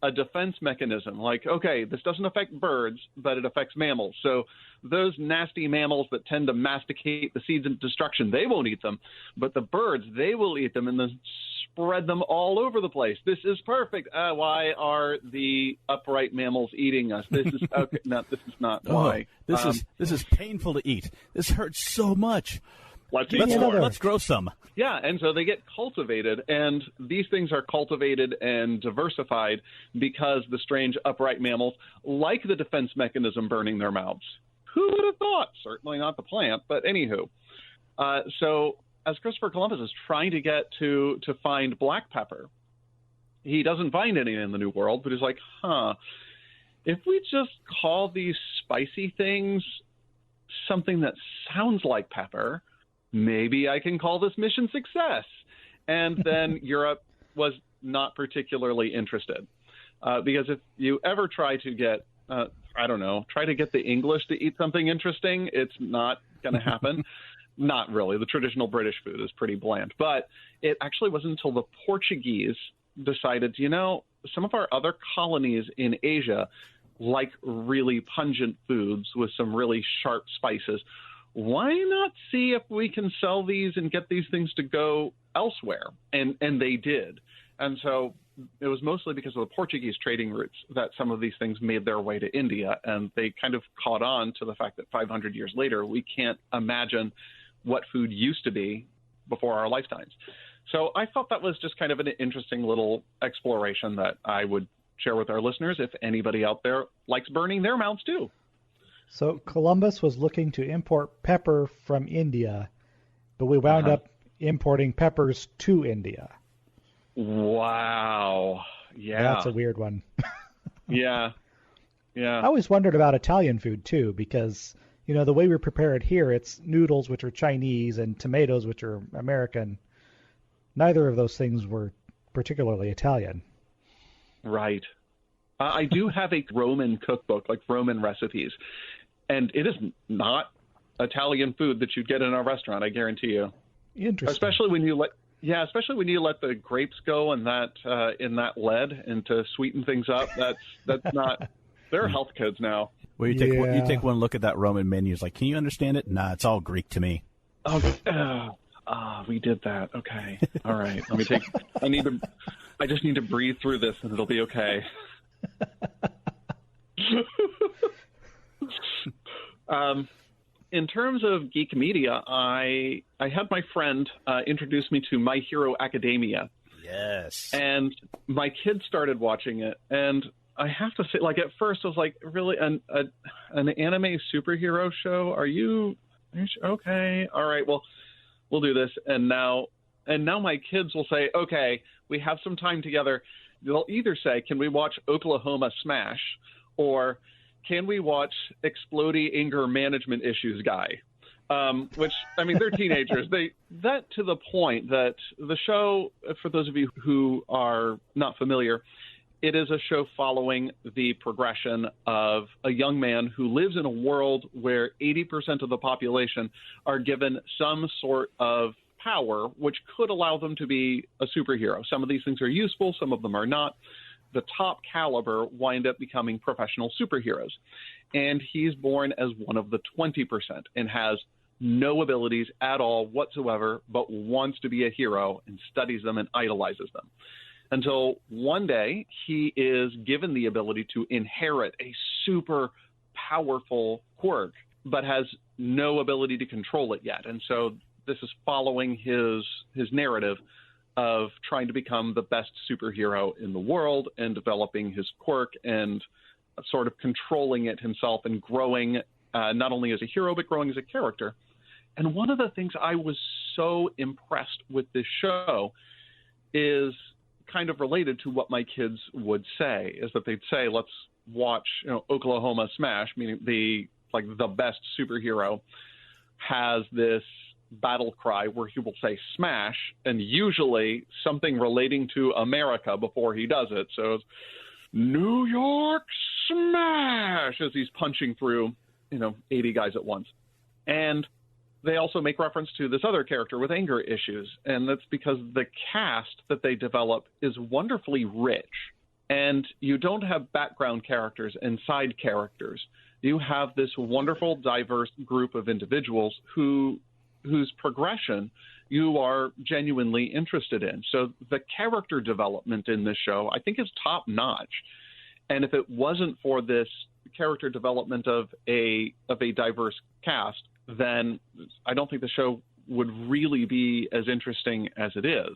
a defense mechanism. Like, okay, this doesn't affect birds, but it affects mammals. So those nasty mammals that tend to masticate the seeds of destruction, they won't eat them. But the birds, they will eat them and then spread them all over the place. This is perfect. Why are the upright mammals eating us? This is okay. No, this is not why. This is painful to eat. This hurts so much. Let's grow some. Yeah, and so they get cultivated, and these things are cultivated and diversified because the strange upright mammals like the defense mechanism burning their mouths. Who would have thought? Certainly not the plant, but anywho. So as Christopher Columbus is trying to get to find black pepper, he doesn't find any in the New World, but he's like, if we just call these spicy things something that sounds like pepper, maybe I can call this mission success. And then Europe was not particularly interested, because if you ever try to get, try to get the English to eat something interesting, it's not going to happen. Not really. The traditional British food is pretty bland. But it actually wasn't until the Portuguese decided, some of our other colonies in Asia like really pungent foods with some really sharp spices. Why not see if we can sell these and get these things to go elsewhere? And they did. And so it was mostly because of the Portuguese trading routes that some of these things made their way to India. And they kind of caught on to the fact that 500 years later, we can't imagine what food used to be before our lifetimes. So I thought that was just kind of an interesting little exploration that I would share with our listeners if anybody out there likes burning their mouths too. So Columbus was looking to import pepper from India, but we wound up importing peppers to India. Wow. Yeah. That's a weird one. Yeah. I always wondered about Italian food too, because, the way we prepare it here, it's noodles, which are Chinese, and tomatoes, which are American. Neither of those things were particularly Italian. Right. I do have a Roman cookbook, like Roman recipes, and it is not Italian food that you'd get in a restaurant, I guarantee you. Interesting. Especially when you let the grapes go in that lead and to sweeten things up. That's not. There are health codes now. Where you take one look at that Roman menu, it's like, can you understand it? Nah, it's all Greek to me. We did that. Okay. All right. I just need to breathe through this and it'll be okay. In terms of geek media, I had my friend introduce me to My Hero Academia. Yes. And my kids started watching it, and I have to say, like, at first I was like, really, an anime superhero show? Are you okay? All right, well, we'll do this. And now my kids will say, okay, we have some time together. They'll either say, can we watch Oklahoma Smash, or can we watch Explodey Anger Management Issues Guy? Which, I mean, they're teenagers. That to the point that the show, for those of you who are not familiar, it is a show following the progression of a young man who lives in a world where 80% of the population are given some sort of power, which could allow them to be a superhero. Some of these things are useful, some of them are not. The top caliber wind up becoming professional superheroes. And he's born as one of the 20% and has no abilities at all whatsoever, but wants to be a hero and studies them and idolizes them. Until one day he is given the ability to inherit a super powerful quirk, but has no ability to control it yet. And so this is following his narrative of trying to become the best superhero in the world and developing his quirk and sort of controlling it himself and growing not only as a hero, but growing as a character. And one of the things I was so impressed with this show is kind of related to what my kids would say, is that they'd say, let's watch, Oklahoma Smash, meaning the best superhero has this battle cry where he will say smash, and usually something relating to America before he does it. So it's New York Smash as he's punching through, 80 guys at once. And they also make reference to this other character with anger issues, and that's because the cast that they develop is wonderfully rich. And you don't have background characters and side characters. You have this wonderful, diverse group of individuals whose progression you are genuinely interested in. So the character development in this show, I think, is top notch. And if it wasn't for this character development of a diverse cast, then I don't think the show would really be as interesting as it is.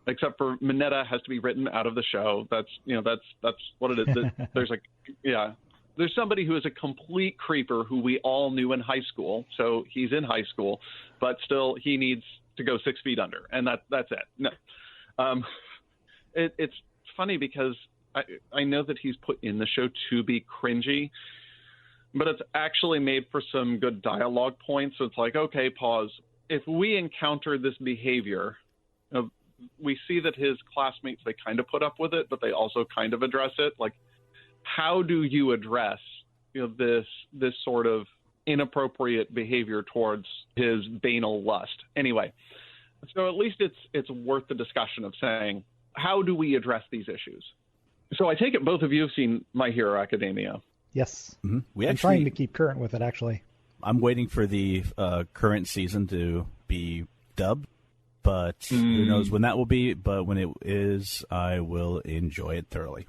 Except for Mineta has to be written out of the show. That's what it is. There's somebody who is a complete creeper who we all knew in high school. So he's in high school, but still he needs to go 6 feet under, and that's it. No, it's funny because I know that he's put in the show to be cringy, but it's actually made for some good dialogue points. So it's like, okay, pause. If we encounter this behavior, we see that his classmates, they kind of put up with it, but they also kind of address it. Like, how do you address this sort of inappropriate behavior towards his banal lust? Anyway, so at least it's worth the discussion of saying, how do we address these issues? So I take it both of you have seen My Hero Academia. Yes. Mm-hmm. I'm trying to keep current with it, actually. I'm waiting for the current season to be dubbed, but who knows when that will be. But when it is, I will enjoy it thoroughly.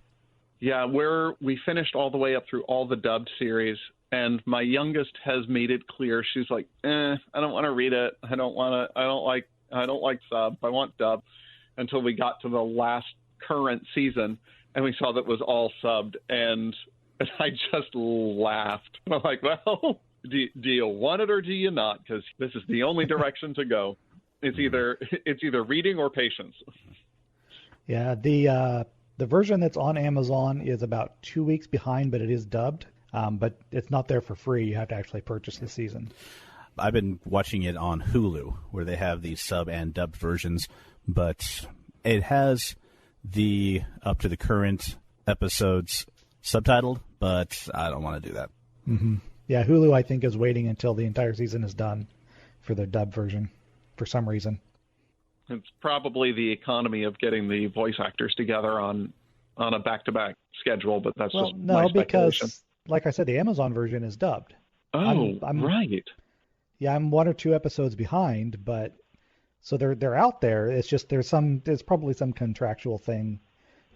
Yeah, we finished all the way up through all the dubbed series, and my youngest has made it clear. She's like, I don't want to read it. I don't like sub. I want dub. Until we got to the last current season, and we saw that it was all subbed, and I just laughed. I'm like, well, do you want it or do you not? Because this is the only direction to go. It's either reading or patience. Yeah, the version that's on Amazon is about 2 weeks behind, but it is dubbed. But it's not there for free. You have to actually purchase the season. I've been watching it on Hulu, where they have these sub and dubbed versions, but it has the up to the current episodes subtitled, but I don't want to do that. Mm-hmm. Yeah, Hulu, I think, is waiting until the entire season is done for their dub version for some reason. It's probably the economy of getting the voice actors together on a back-to-back schedule, but that's just my speculation. Because, like I said, the Amazon version is dubbed. Oh, I'm right. Yeah, I'm 1 or 2 episodes behind, but so they're out there. It's just there's probably some contractual thing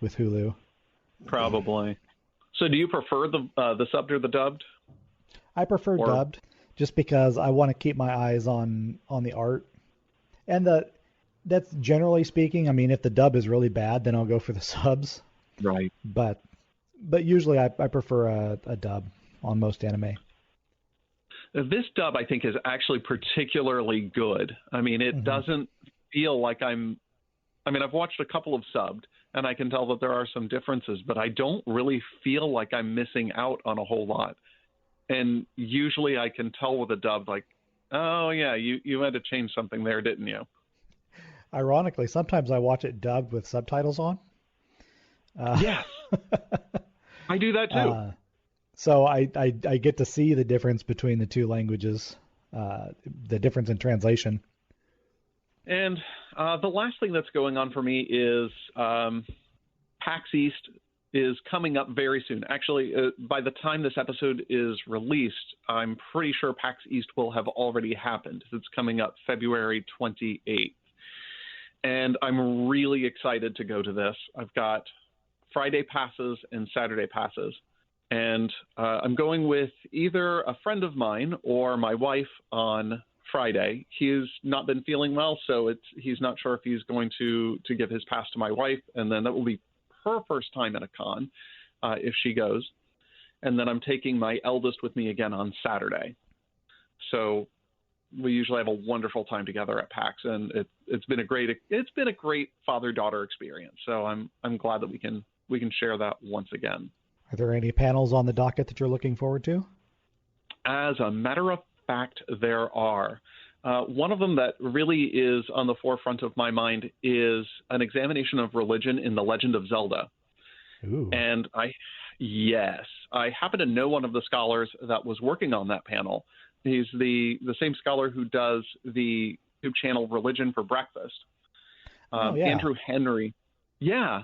with Hulu. Probably. So do you prefer the subbed or the dubbed? I prefer dubbed just because I want to keep my eyes on the art. And that's generally speaking. I mean, if the dub is really bad, then I'll go for the subs. Right. But usually I prefer a dub on most anime. This dub, I think, is actually particularly good. I mean, it doesn't feel like I've watched a couple of subbed, and I can tell that there are some differences, but I don't really feel like I'm missing out on a whole lot. And usually I can tell with a dub, like, oh, yeah, you had to change something there, didn't you? Ironically, sometimes I watch it dubbed with subtitles on. Yes. I do that too. So I get to see the difference between the two languages, the difference in translation. And the last thing that's going on for me is PAX East is coming up very soon. Actually, by the time this episode is released, I'm pretty sure PAX East will have already happened. It's coming up February 28th. And I'm really excited to go to this. I've got Friday passes and Saturday passes. And I'm going with either a friend of mine or my wife on Friday. He's not been feeling well, so he's not sure if he's going to give his pass to my wife, and then that will be her first time at a con if she goes. And then I'm taking my eldest with me again on Saturday. So we usually have a wonderful time together at PAX, and it's been a great father-daughter experience. So I'm glad that we can share that once again. Are there any panels on the docket that you're looking forward to? As a matter of fact, there are. One of them that really is on the forefront of my mind is an examination of religion in The Legend of Zelda. Ooh. And I happen to know one of the scholars that was working on that panel. He's the same scholar who does the YouTube channel Religion for Breakfast. Andrew Henry. Yeah,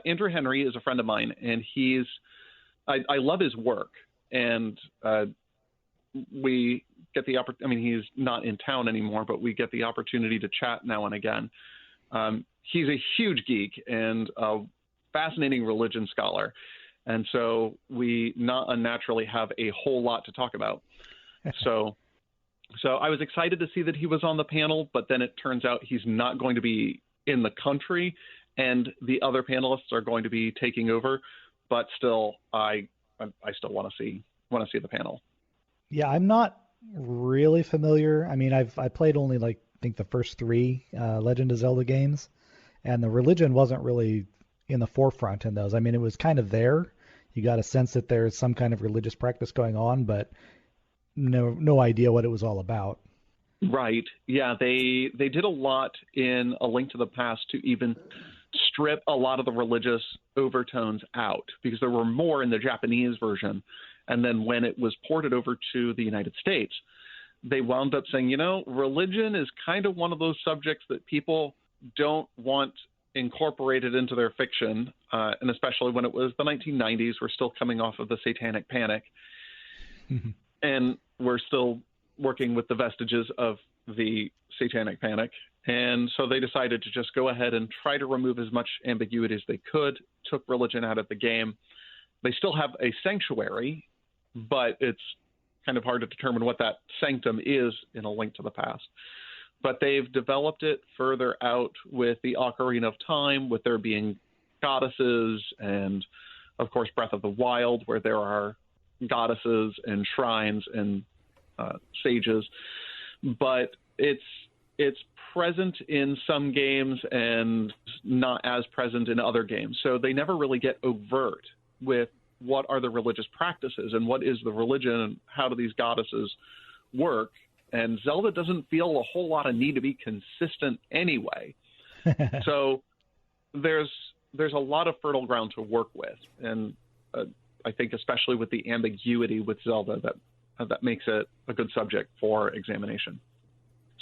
Andrew Henry is a friend of mine, and I love his work, and we get the opportunity. I mean, he's not in town anymore, but we get the opportunity to chat now and again. He's a huge geek and a fascinating religion scholar, and so we not unnaturally have a whole lot to talk about. So I was excited to see that he was on the panel, but then it turns out he's not going to be in the country, and the other panelists are going to be taking over. But still, I still want to see the panel. Yeah, I'm not really familiar. I mean, I played only I think the first 3 Legend of Zelda games, and the religion wasn't really in the forefront in those. I mean, it was kind of there. You got a sense that there's some kind of religious practice going on, but no idea what it was all about. Right. Yeah, they did a lot in A Link to the Past to even strip a lot of the religious overtones out, because there were more in the Japanese version. And then when it was ported over to the United States, they wound up saying, religion is kind of one of those subjects that people don't want incorporated into their fiction. And especially when it was the 1990s, we're still coming off of the Satanic Panic. Mm-hmm. And we're still working with the vestiges of the Satanic Panic. And so they decided to just go ahead and try to remove as much ambiguity as they could, took religion out of the game. They still have a sanctuary, but it's kind of hard to determine what that sanctum is in A Link to the Past. But they've developed it further out with the Ocarina of Time, with there being goddesses, and, of course, Breath of the Wild, where there are goddesses and shrines and sages. But it's present in some games and not as present in other games. So they never really get overt with what are the religious practices and what is the religion and how do these goddesses work. And Zelda doesn't feel a whole lot of need to be consistent anyway. So there's a lot of fertile ground to work with. And I think especially with the ambiguity with Zelda, that makes it a good subject for examination.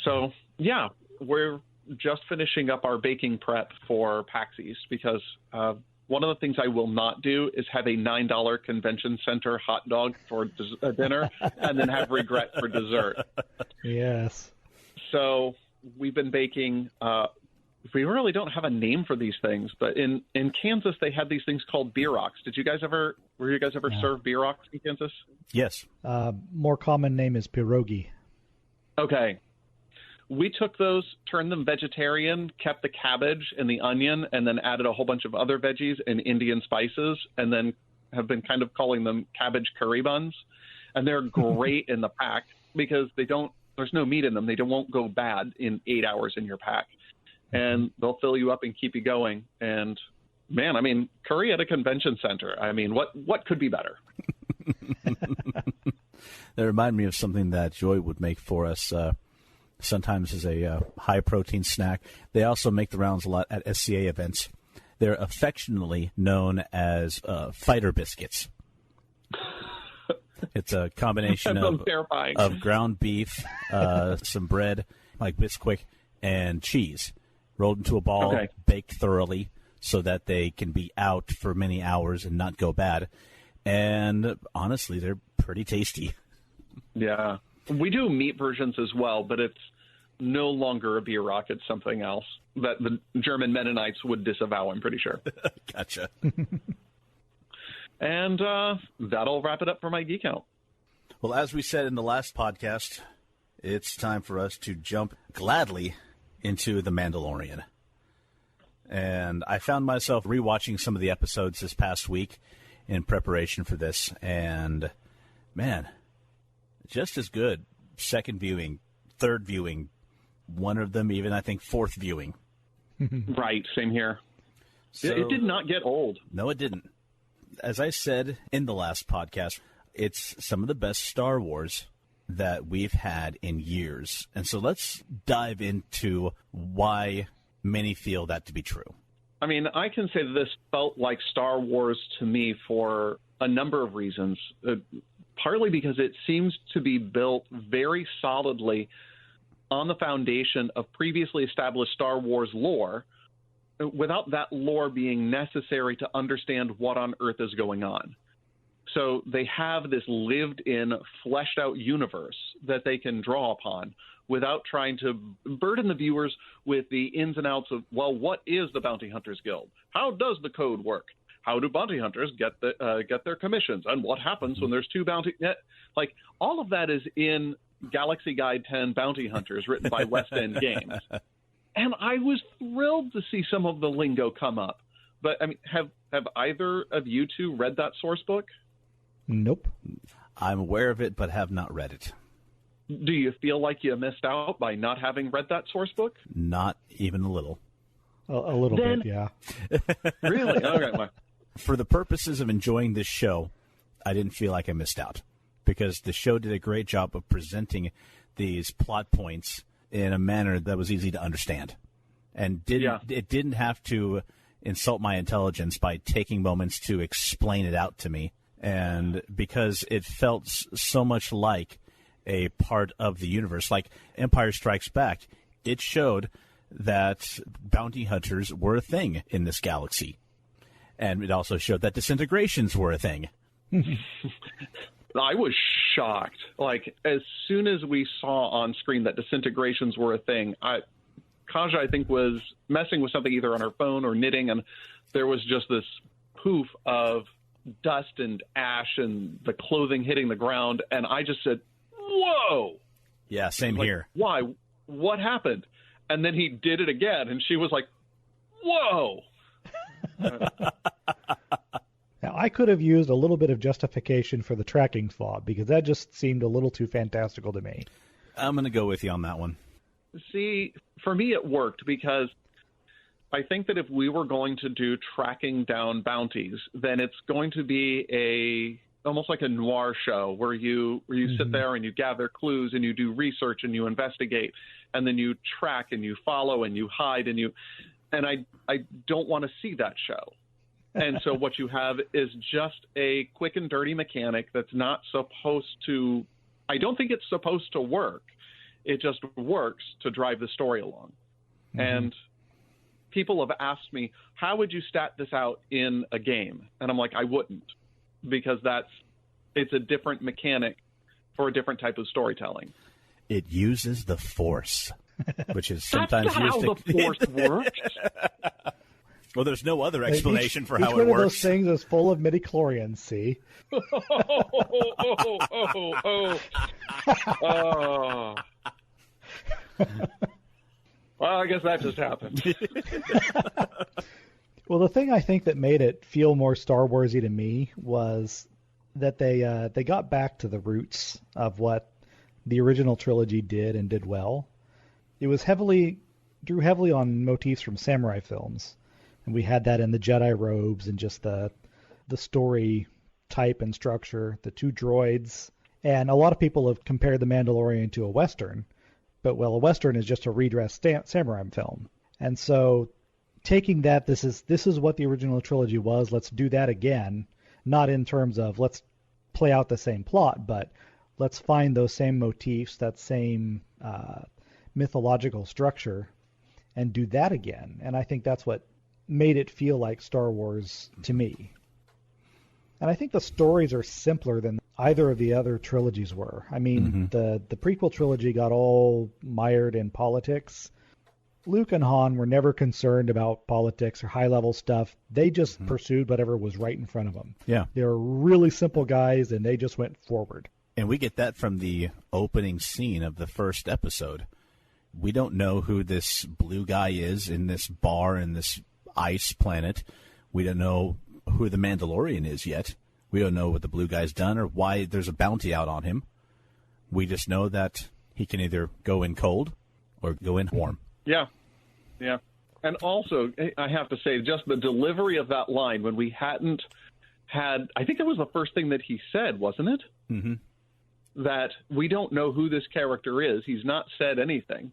So, yeah, we're just finishing up our baking prep for PAX East, because one of the things I will not do is have a $9 convention center hot dog for dinner and then have regret for dessert. Yes. So we've been baking we really don't have a name for these things, but in Kansas they had these things called beer rocks. Were you guys ever served beer rocks in Kansas? Yes. More common name is pierogi. Okay. We took those, turned them vegetarian, kept the cabbage and the onion, and then added a whole bunch of other veggies and Indian spices, and then have been kind of calling them cabbage curry buns. And they're great in the pack because there's no meat in them. They won't go bad in 8 hours in your pack. And they'll fill you up and keep you going. And man, I mean, curry at a convention center. I mean, what could be better? They remind me of something that Joy would make for us sometimes as a high-protein snack. They also make the rounds a lot at SCA events. They're affectionately known as fighter biscuits. It's a combination of ground beef, some bread, like Bisquick, and cheese, rolled into a ball, baked thoroughly so that they can be out for many hours and not go bad. And honestly, they're pretty tasty. Yeah. We do meat versions as well, but it's no longer a beer rock. It's something else that the German Mennonites would disavow, I'm pretty sure. Gotcha. And that'll wrap it up for my Geek Out. Well, as we said in the last podcast, it's time for us to jump gladly into The Mandalorian. And I found myself rewatching some of the episodes this past week in preparation for this. And, man, just as good. Second viewing, third viewing, one of them even, I think, fourth viewing. Right, same here. So, it did not get old. No, it didn't. As I said in the last podcast, it's some of the best Star Wars that we've had in years. And so let's dive into why many feel that to be true. I mean, I can say that this felt like Star Wars to me for a number of reasons. Partly because it seems to be built very solidly on the foundation of previously established Star Wars lore, without that lore being necessary to understand what on earth is going on. So they have this lived-in, fleshed-out universe that they can draw upon without trying to burden the viewers with the ins and outs of, well, what is the Bounty Hunters Guild? How does the code work? How do bounty hunters get their commissions? And what happens when there's two bounty... Like, all of that is in Galaxy Guide 10 Bounty Hunters, written by West End Games. And I was thrilled to see some of the lingo come up. But, I mean, have either of you two read that source book? Nope. I'm aware of it, but have not read it. Do you feel like you missed out by not having read that source book? Not even a little. A little bit, yeah. Really? Okay. Well. For the purposes of enjoying this show, I didn't feel like I missed out, because the show did a great job of presenting these plot points in a manner that was easy to understand. And it didn't have to insult my intelligence by taking moments to explain it out to me. And because it felt so much like a part of the universe, like Empire Strikes Back, it showed that bounty hunters were a thing in this galaxy. And it also showed that disintegrations were a thing. I was shocked. Like, as soon as we saw on screen that disintegrations were a thing, Kaja, I think, was messing with something either on her phone or knitting, and there was just this poof of dust and ash and the clothing hitting the ground, and I just said, whoa! Yeah, same here. Why? What happened? And then he did it again, and she was like, whoa! Now, I could have used a little bit of justification for the tracking fob, because that just seemed a little too fantastical to me. I'm going to go with you on that one. See, for me it worked, because I think that if we were going to do tracking down bounties, then it's going to be almost like a noir show where you sit there and you gather clues and you do research and you investigate, and then you track and you follow and you hide and I don't want to see that show. And so what you have is just a quick and dirty mechanic that's not supposed to – I don't think it's supposed to work. It just works to drive the story along. Mm-hmm. And people have asked me, how would you stat this out in a game? And I'm like, I wouldn't, because it's a different mechanic for a different type of storytelling. It uses the Force. which is sometimes That's not how the Force works. Well, there's no other explanation for how it works. Each one of works. those things is full of midichlorians, see? Oh. Well, I guess that just happened. Well, the thing I think that made it feel more Star Warsy to me was that they got back to the roots of what the original trilogy did and did well. It was drew heavily on motifs from samurai films, and we had that in the Jedi robes and just the story type and structure, the two droids, and a lot of people have compared The Mandalorian to a Western, but well, a Western is just a redressed samurai film, and so taking that, this is what the original trilogy was, let's do that again, not in terms of let's play out the same plot, but let's find those same motifs, that same mythological structure, and do that again. And I think that's what made it feel like Star Wars to me. And I think the stories are simpler than either of the other trilogies were. I mean, the prequel trilogy got all mired in politics. Luke and Han were never concerned about politics or high-level stuff. They just pursued whatever was right in front of them. Yeah. They were really simple guys, and they just went forward. And we get that from the opening scene of the first episode. We don't know who this blue guy is in this bar in this ice planet. We don't know who the Mandalorian is yet. We don't know what the blue guy's done or why there's a bounty out on him. We just know that he can either go in cold or go in warm. Yeah. And also, I have to say, just the delivery of that line when we hadn't had, I think that was the first thing that he said, wasn't it? Mm-hmm. That we don't know who this character is. He's not said anything.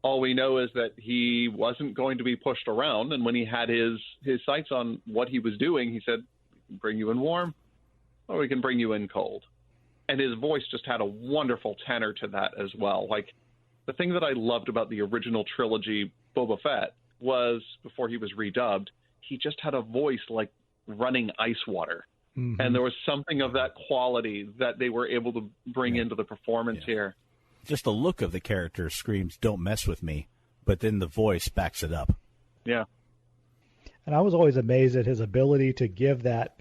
All we know is that he wasn't going to be pushed around. And when he had his sights on what he was doing, he said, bring you in warm or we can bring you in cold. And his voice just had a wonderful tenor to that as well. Like, the thing that I loved about the original trilogy, Boba Fett, was before he was redubbed, he just had a voice like running ice water. Mm-hmm. And there was something of that quality that they were able to bring into the performance here. Just the look of the character screams, don't mess with me, but then the voice backs it up. Yeah. And I was always amazed at his ability to give that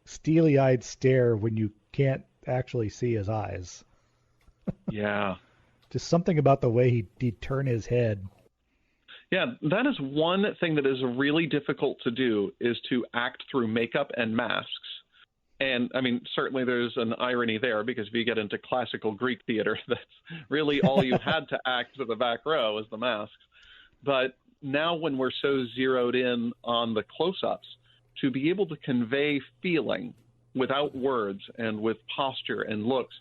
steely-eyed stare when you can't actually see his eyes. Yeah. Just something about the way he'd turn his head. Yeah, that is one thing that is really difficult to do, is to act through makeup and masks. And, I mean, certainly there's an irony there, because if you get into classical Greek theater, that's really all you had to act to the back row is the masks. But now when we're so zeroed in on the close-ups, to be able to convey feeling without words and with posture and looks,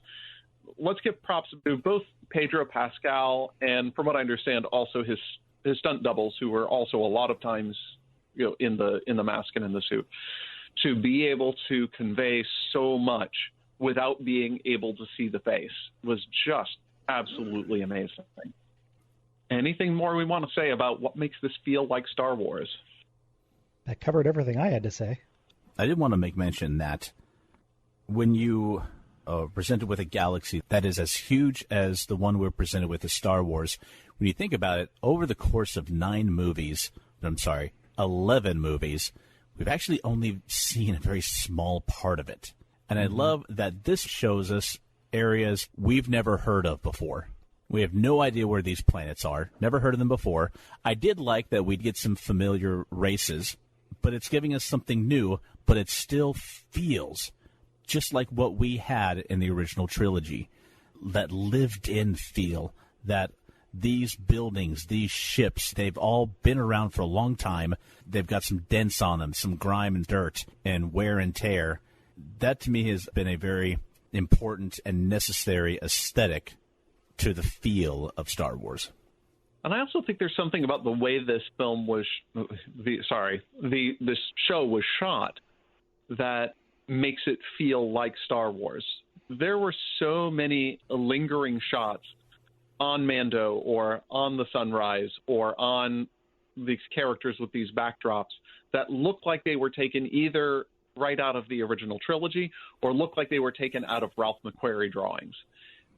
let's give props to both Pedro Pascal and, from what I understand, also his stunt doubles, who were also a lot of times, in the mask and in the suit, to be able to convey so much without being able to see the face was just absolutely amazing. Anything more we want to say about what makes this feel like Star Wars? That covered everything I had to say. I did want to make mention that when you presented with a galaxy that is as huge as the one we're presented with, as Star Wars, when you think about it, over the course of 11 movies, we've actually only seen a very small part of it. And I love that this shows us areas we've never heard of before. We have no idea where these planets are, never heard of them before. I did like that we'd get some familiar races, but it's giving us something new, but it still feels just like what we had in the original trilogy. That lived-in feel, that these buildings, these ships, they've all been around for a long time. They've got some dents on them, some grime and dirt and wear and tear. That, to me, has been a very important and necessary aesthetic to the feel of Star Wars. And I also think there's something about the way this film was, this show was shot that makes it feel like Star Wars. There were so many lingering shots on Mando or on the sunrise or on these characters with these backdrops that looked like they were taken either right out of the original trilogy or looked like they were taken out of Ralph McQuarrie drawings.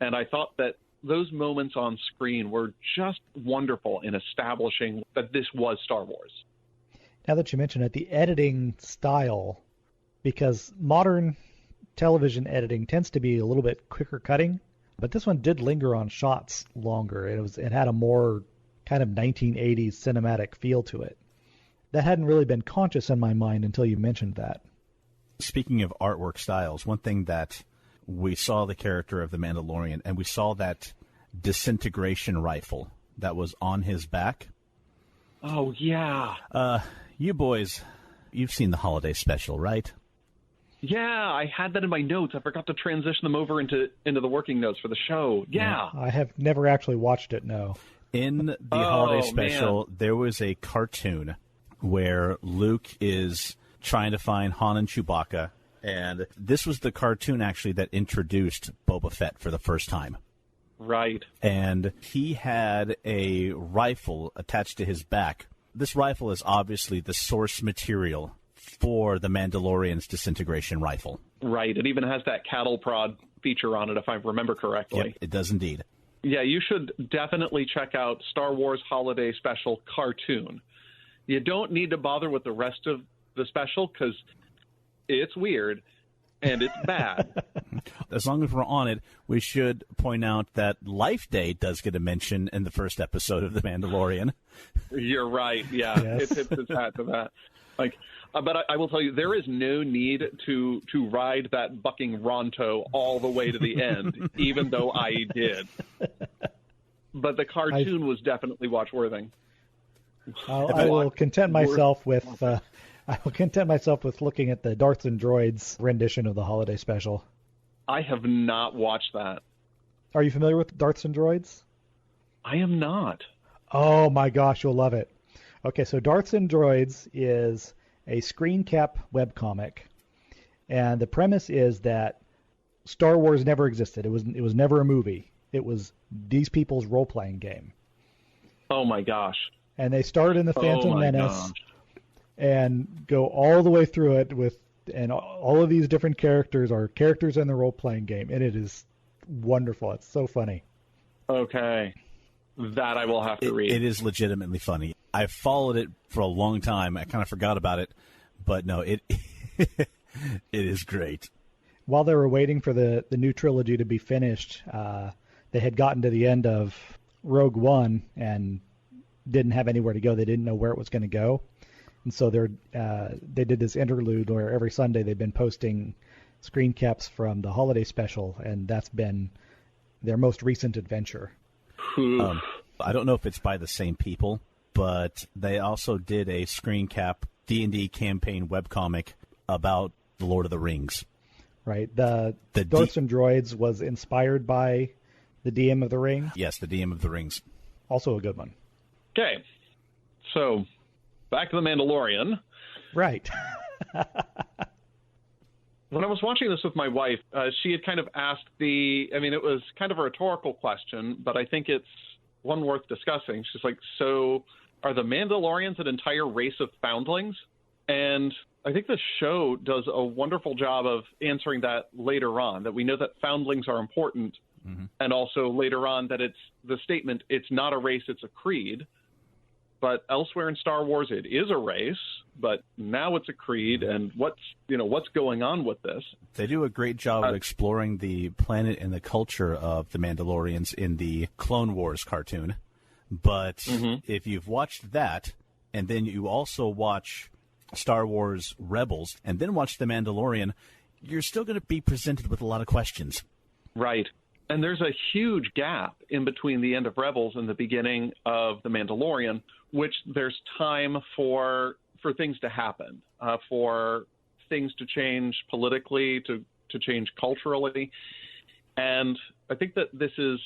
And I thought that those moments on screen were just wonderful in establishing that this was Star Wars. Now that you mention it, the editing style, because modern television editing tends to be a little bit quicker cutting, but this one did linger on shots longer. It had a more kind of 1980s cinematic feel to it. That hadn't really been conscious in my mind until you mentioned that. Speaking of artwork styles, one thing that we saw the character of the Mandalorian, and we saw that disintegration rifle that was on his back. Oh, yeah. You boys, you've seen the holiday special, right? Yeah, I had that in my notes. I forgot to transition them over into the working notes for the show. Yeah. I have never actually watched it, no. In the holiday special, there was a cartoon where Luke is trying to find Han and Chewbacca, and this was the cartoon, actually, that introduced Boba Fett for the first time. Right. And he had a rifle attached to his back. This rifle is obviously the source material for the Mandalorian's disintegration rifle. Right. It even has that cattle prod feature on it, if I remember correctly. Yep, it does indeed. Yeah, you should definitely check out Star Wars Holiday Special cartoon. You don't need to bother with the rest of the special because it's weird and it's bad. As long as we're on it, we should point out that Life Day does get a mention in the first episode of The Mandalorian. You're right. Yeah, Yes. It tips its hat to that. But I will tell you, there is no need to ride that bucking Ronto all the way to the end, even though I did. But the cartoon was definitely watch-worthy. I will content myself with looking at the Darths and Droids rendition of the holiday special. I have not watched that. Are you familiar with Darths and Droids? I am not. Oh my gosh, you'll love it. Okay, so Darths and Droids is a screen cap webcomic, and the premise is that Star Wars never existed. It was never a movie. It was these people's role-playing game. Oh my gosh. And they started in the Phantom Menace gosh. and go all the way through it and all of these different characters are characters in the role-playing game, and it is wonderful. It's so funny. Okay. That I will have to read. It is legitimately funny. I've followed it for a long time. I kind of forgot about it, but no, it it is great. While they were waiting for the new trilogy to be finished, they had gotten to the end of Rogue One and didn't have anywhere to go. They didn't know where it was going to go. And so they did this interlude where every Sunday they've been posting screen caps from the holiday special, and that's been their most recent adventure. I don't know if it's by the same people, but they also did a screen cap D&D campaign webcomic about the Lord of the Rings. Right. The Darths and Droids was inspired by the DM of the Ring. Yes, the DM of the Rings. Also a good one. Okay. So, back to The Mandalorian. Right. When I was watching this with my wife, she had kind of asked it was kind of a rhetorical question, but I think it's one worth discussing. She's like, so are the Mandalorians an entire race of foundlings? And I think the show does a wonderful job of answering that later on, that we know that foundlings are important, and also later on that it's the statement, it's not a race, it's a creed. But elsewhere in Star Wars, it is a race, but now it's a creed, and what's going on with this? They do a great job of exploring the planet and the culture of the Mandalorians in the Clone Wars cartoon. But if you've watched that, and then you also watch Star Wars Rebels, and then watch The Mandalorian, you're still going to be presented with a lot of questions. Right. And there's a huge gap in between the end of Rebels and the beginning of The Mandalorian, which there's time for things to happen, for things to change politically, to change culturally. And I think that this is,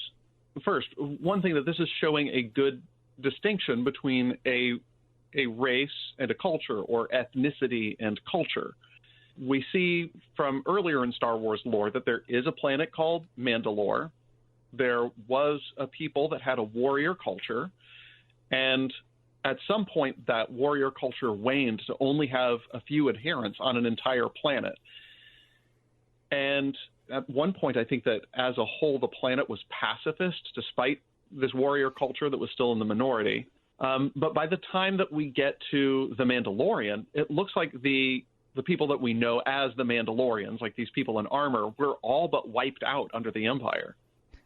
first, one thing that this is showing a good distinction between a race and a culture, or ethnicity and culture. We see from earlier in Star Wars lore that there is a planet called Mandalore. There was a people that had a warrior culture, and at some point that warrior culture waned to only have a few adherents on an entire planet. And at one point, I think that as a whole, the planet was pacifist, despite this warrior culture that was still in the minority. But by the time that we get to the Mandalorian, it looks like the people that we know as the Mandalorians, like these people in armor, were all but wiped out under the Empire.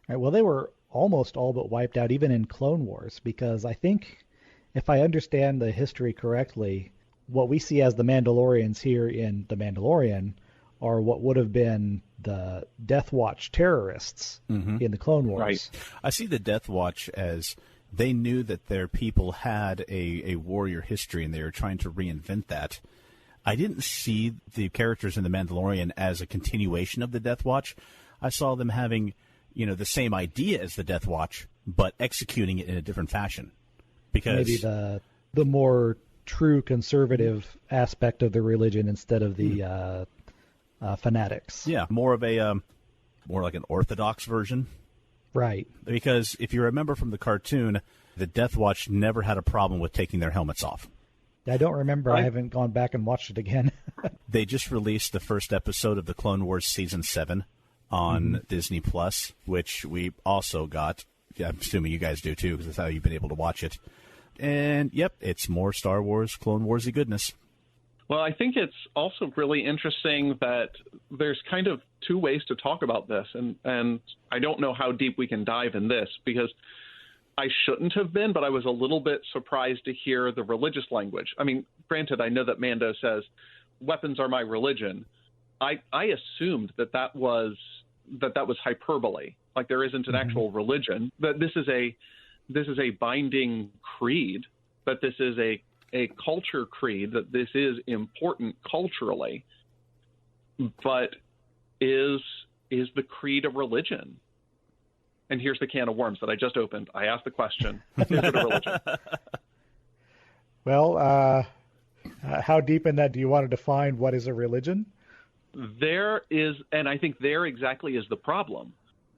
Right, well, they were almost all but wiped out, even in Clone Wars, because I think, if I understand the history correctly, what we see as the Mandalorians here in The Mandalorian are what would have been the Death Watch terrorists in the Clone Wars. Right. I see the Death Watch as they knew that their people had a warrior history, and they were trying to reinvent that. I didn't see the characters in The Mandalorian as a continuation of the Death Watch. I saw them having, the same idea as the Death Watch, but executing it in a different fashion. Because maybe the more true conservative aspect of the religion instead of the fanatics. Yeah, more like an orthodox version. Right. Because if you remember from the cartoon, the Death Watch never had a problem with taking their helmets off. I don't remember. I haven't gone back and watched it again. They just released the first episode of the Clone Wars Season 7 on Disney Plus, which we also got. Yeah, I'm assuming you guys do too, because that's how you've been able to watch it. And, yep, it's more Star Wars, Clone Wars-y goodness. Well, I think it's also really interesting that there's kind of two ways to talk about this, and I don't know how deep we can dive in this, because I shouldn't have been, but I was a little bit surprised to hear the religious language. I mean, granted, I know that Mando says, weapons are my religion. I assumed that was hyperbole, like there isn't an actual religion, that this is a binding creed, that this is a culture creed, that this is important culturally, but is the creed a religion? And here's the can of worms that I just opened. I asked the question, is it a religion? Well, how deep in that do you want to define what is a religion? There is, and I think there exactly is the problem,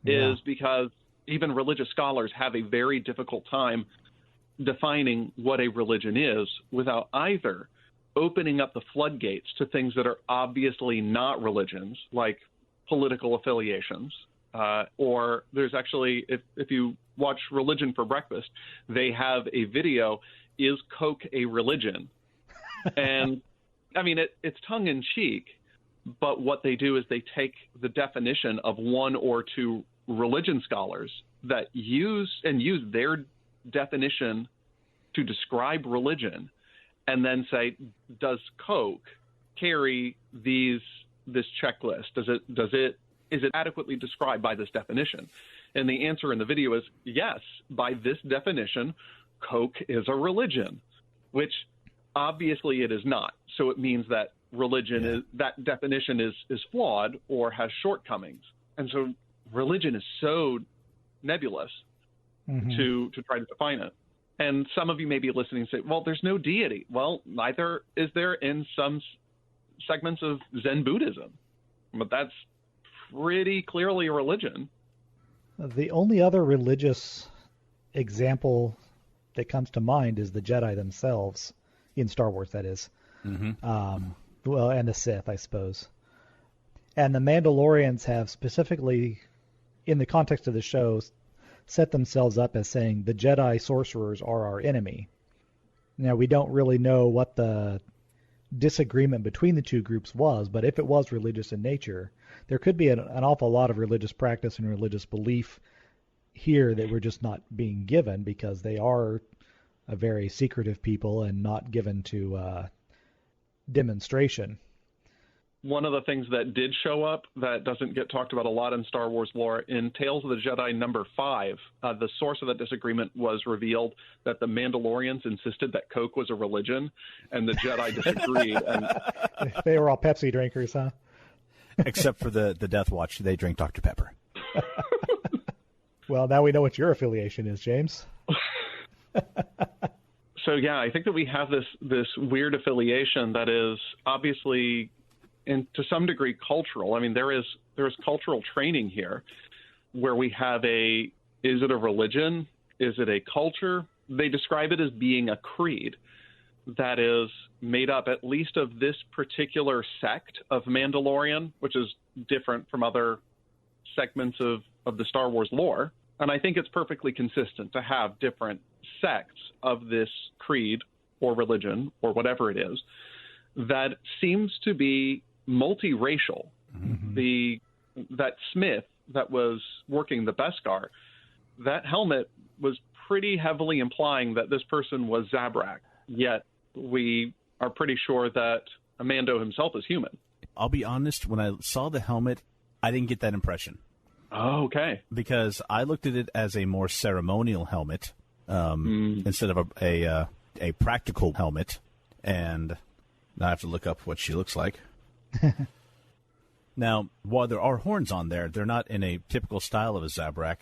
is because even religious scholars have a very difficult time defining what a religion is without either opening up the floodgates to things that are obviously not religions, like political affiliations, or there's actually, if you watch Religion for Breakfast, they have a video, Is Coke a Religion? And, I mean, it's tongue-in-cheek, but what they do is they take the definition of one or two religion scholars that use their definition to describe religion, and then say, does Coke carry this checklist? Is it adequately described by this definition? And the answer in the video is yes. By this definition, Coke is a religion, which obviously it is not. So it means that religion that definition is flawed or has shortcomings. And so religion is so nebulous to try to define it. And some of you may be listening and say, well, there's no deity. Well, neither is there in some segments of Zen Buddhism. But that's pretty clearly a religion. The only other religious example that comes to mind is the Jedi themselves, in Star Wars, that is. Well, and the Sith, I suppose. And the Mandalorians have specifically, in the context of the show, set themselves up as saying the Jedi sorcerers are our enemy. Now, we don't really know what the disagreement between the two groups was, but if it was religious in nature, there could be an awful lot of religious practice and religious belief here that we're just not being given because they are a very secretive people and not given to demonstration. One of the things that did show up that doesn't get talked about a lot in Star Wars lore, in Tales of the Jedi number 5, the source of that disagreement was revealed that the Mandalorians insisted that Coke was a religion, and the Jedi disagreed. And they were all Pepsi drinkers, huh? Except for the Death Watch, they drink Dr. Pepper. Well, now we know what your affiliation is, James. So, yeah, I think that we have this weird affiliation that is obviously, and to some degree, cultural. I mean, there is cultural training here where we have is it a religion? Is it a culture? They describe it as being a creed that is made up at least of this particular sect of Mandalorian, which is different from other segments of the Star Wars lore. And I think it's perfectly consistent to have different sects of this creed or religion or whatever it is that seems to be multiracial. Mm-hmm. That Smith that was working the Beskar, that helmet was pretty heavily implying that this person was Zabrak, yet we are pretty sure that Mando himself is human. I'll be honest, when I saw the helmet, I didn't get that impression. Oh, okay. Because I looked at it as a more ceremonial helmet instead of a practical helmet, and now I have to look up what she looks like. Now, while there are horns on there, they're not in a typical style of a Zabrak.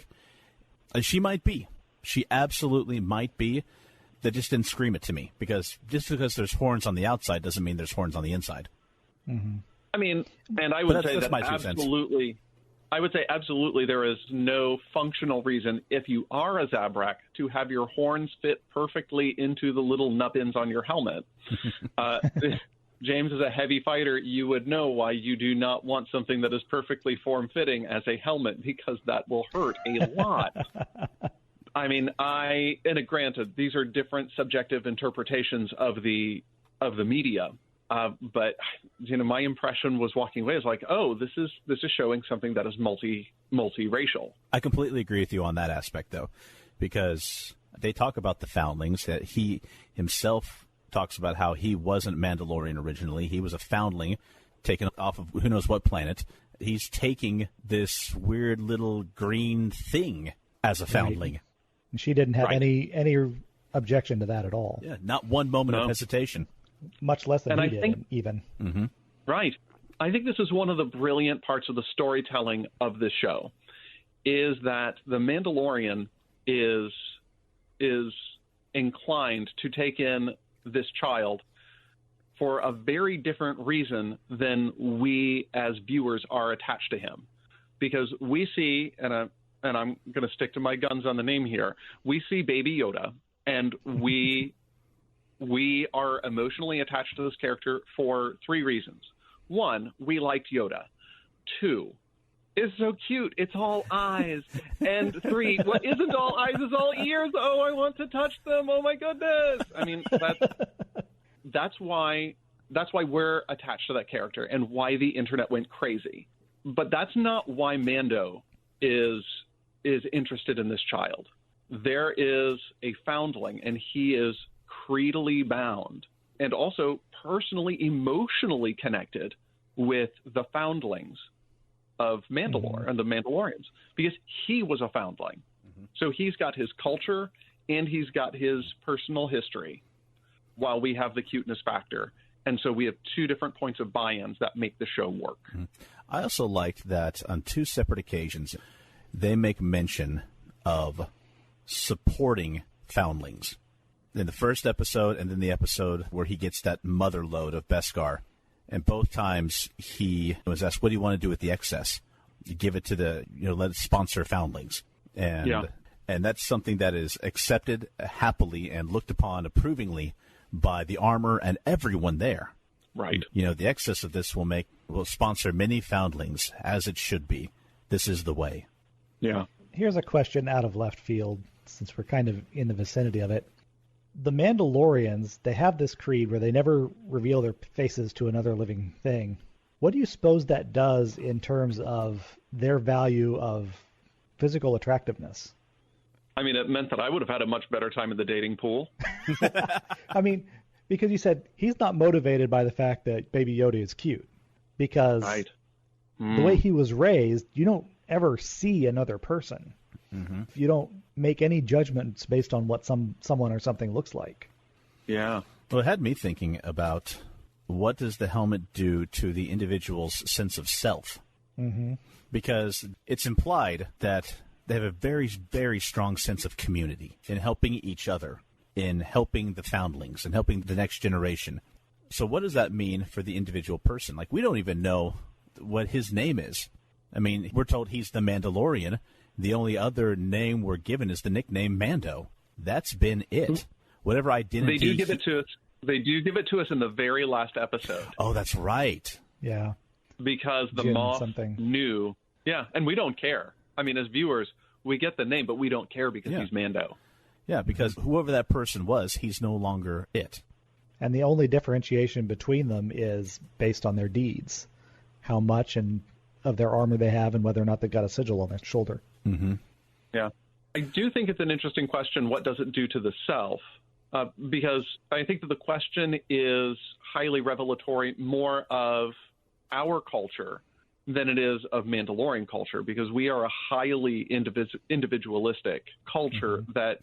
She might be. She absolutely might be. That just didn't scream it to me, because just because there's horns on the outside doesn't mean there's horns on the inside. Mm-hmm. I mean, and I would say that absolutely, I would say absolutely there is no functional reason, if you are a Zabrak, to have your horns fit perfectly into the little nubbins on your helmet. James, as a heavy fighter, you would know why you do not want something that is perfectly form-fitting as a helmet, because that will hurt a lot. I mean, and granted, these are different subjective interpretations of the media, but my impression was walking away is like, oh, this is showing something that is multiracial. I completely agree with you on that aspect, though, because they talk about the foundlings, that he himself talks about how he wasn't Mandalorian originally. He was a foundling taken off of who knows what planet. He's taking this weird little green thing as a foundling. Right. And she didn't have any objection to that at all. Yeah, not one moment of hesitation. Much less than he did, even. Mm-hmm. Right. I think this is one of the brilliant parts of the storytelling of this show, is that the Mandalorian is inclined to take in this child for a very different reason than we as viewers are attached to him. Because we see, and I'm going to stick to my guns on the name here, we see Baby Yoda, and we are emotionally attached to this character for 3 reasons. 1, we liked Yoda. 2, it's so cute, it's all eyes. And 3, what isn't all eyes is all ears. Oh, I want to touch them. Oh my goodness. I mean, that's why we're attached to that character and why the internet went crazy. But that's not why Mando is interested in this child. There is a foundling, and he is creedally bound and also personally, emotionally connected with the foundlings of Mandalore and the Mandalorians, because he was a foundling. Mm-hmm. So he's got his culture and he's got his personal history, while we have the cuteness factor. And so we have 2 different points of buy-ins that make the show work. Mm-hmm. I also liked that on 2 separate occasions, they make mention of supporting foundlings. In the first episode, and then the episode where he gets that mother load of Beskar. And both times he was asked, what do you want to do with the excess? You give it to let it sponsor foundlings. And that's something that is accepted happily and looked upon approvingly by the armor and everyone there. Right. The excess of this will sponsor many foundlings, as it should be. This is the way. Yeah. Here's a question out of left field, since we're kind of in the vicinity of it. The Mandalorians, they have this creed where they never reveal their faces to another living thing. What do you suppose that does in terms of their value of physical attractiveness? I mean, it meant that I would have had a much better time in the dating pool. I mean, because you said he's not motivated by the fact that Baby Yoda is cute. Because the way he was raised, you don't ever see another person. Mm-hmm. You don't make any judgments based on what someone or something looks like. Yeah. Well, it had me thinking about, what does the helmet do to the individual's sense of self? Mm-hmm. Because it's implied that they have a very, very strong sense of community in helping each other, in helping the foundlings, and helping the next generation. So what does that mean for the individual person? Like, we don't even know what his name is. I mean, we're told he's the Mandalorian. The only other name we're given is the nickname Mando. That's been it. Whatever identity... They do give it to us. They do give it to us in the very last episode. Oh, that's right. Yeah. Because the Moff knew Yeah, and we don't care. I mean, as viewers, we get the name, but we don't care because he's Mando. Yeah, because whoever that person was, he's no longer it. And the only differentiation between them is based on their deeds, how much and of their armor they have, and whether or not they've got a sigil on their shoulder. Mm-hmm. Yeah. I do think it's an interesting question, what does it do to the self? Because I think that the question is highly revelatory more of our culture than it is of Mandalorian culture, because we are a highly individualistic culture that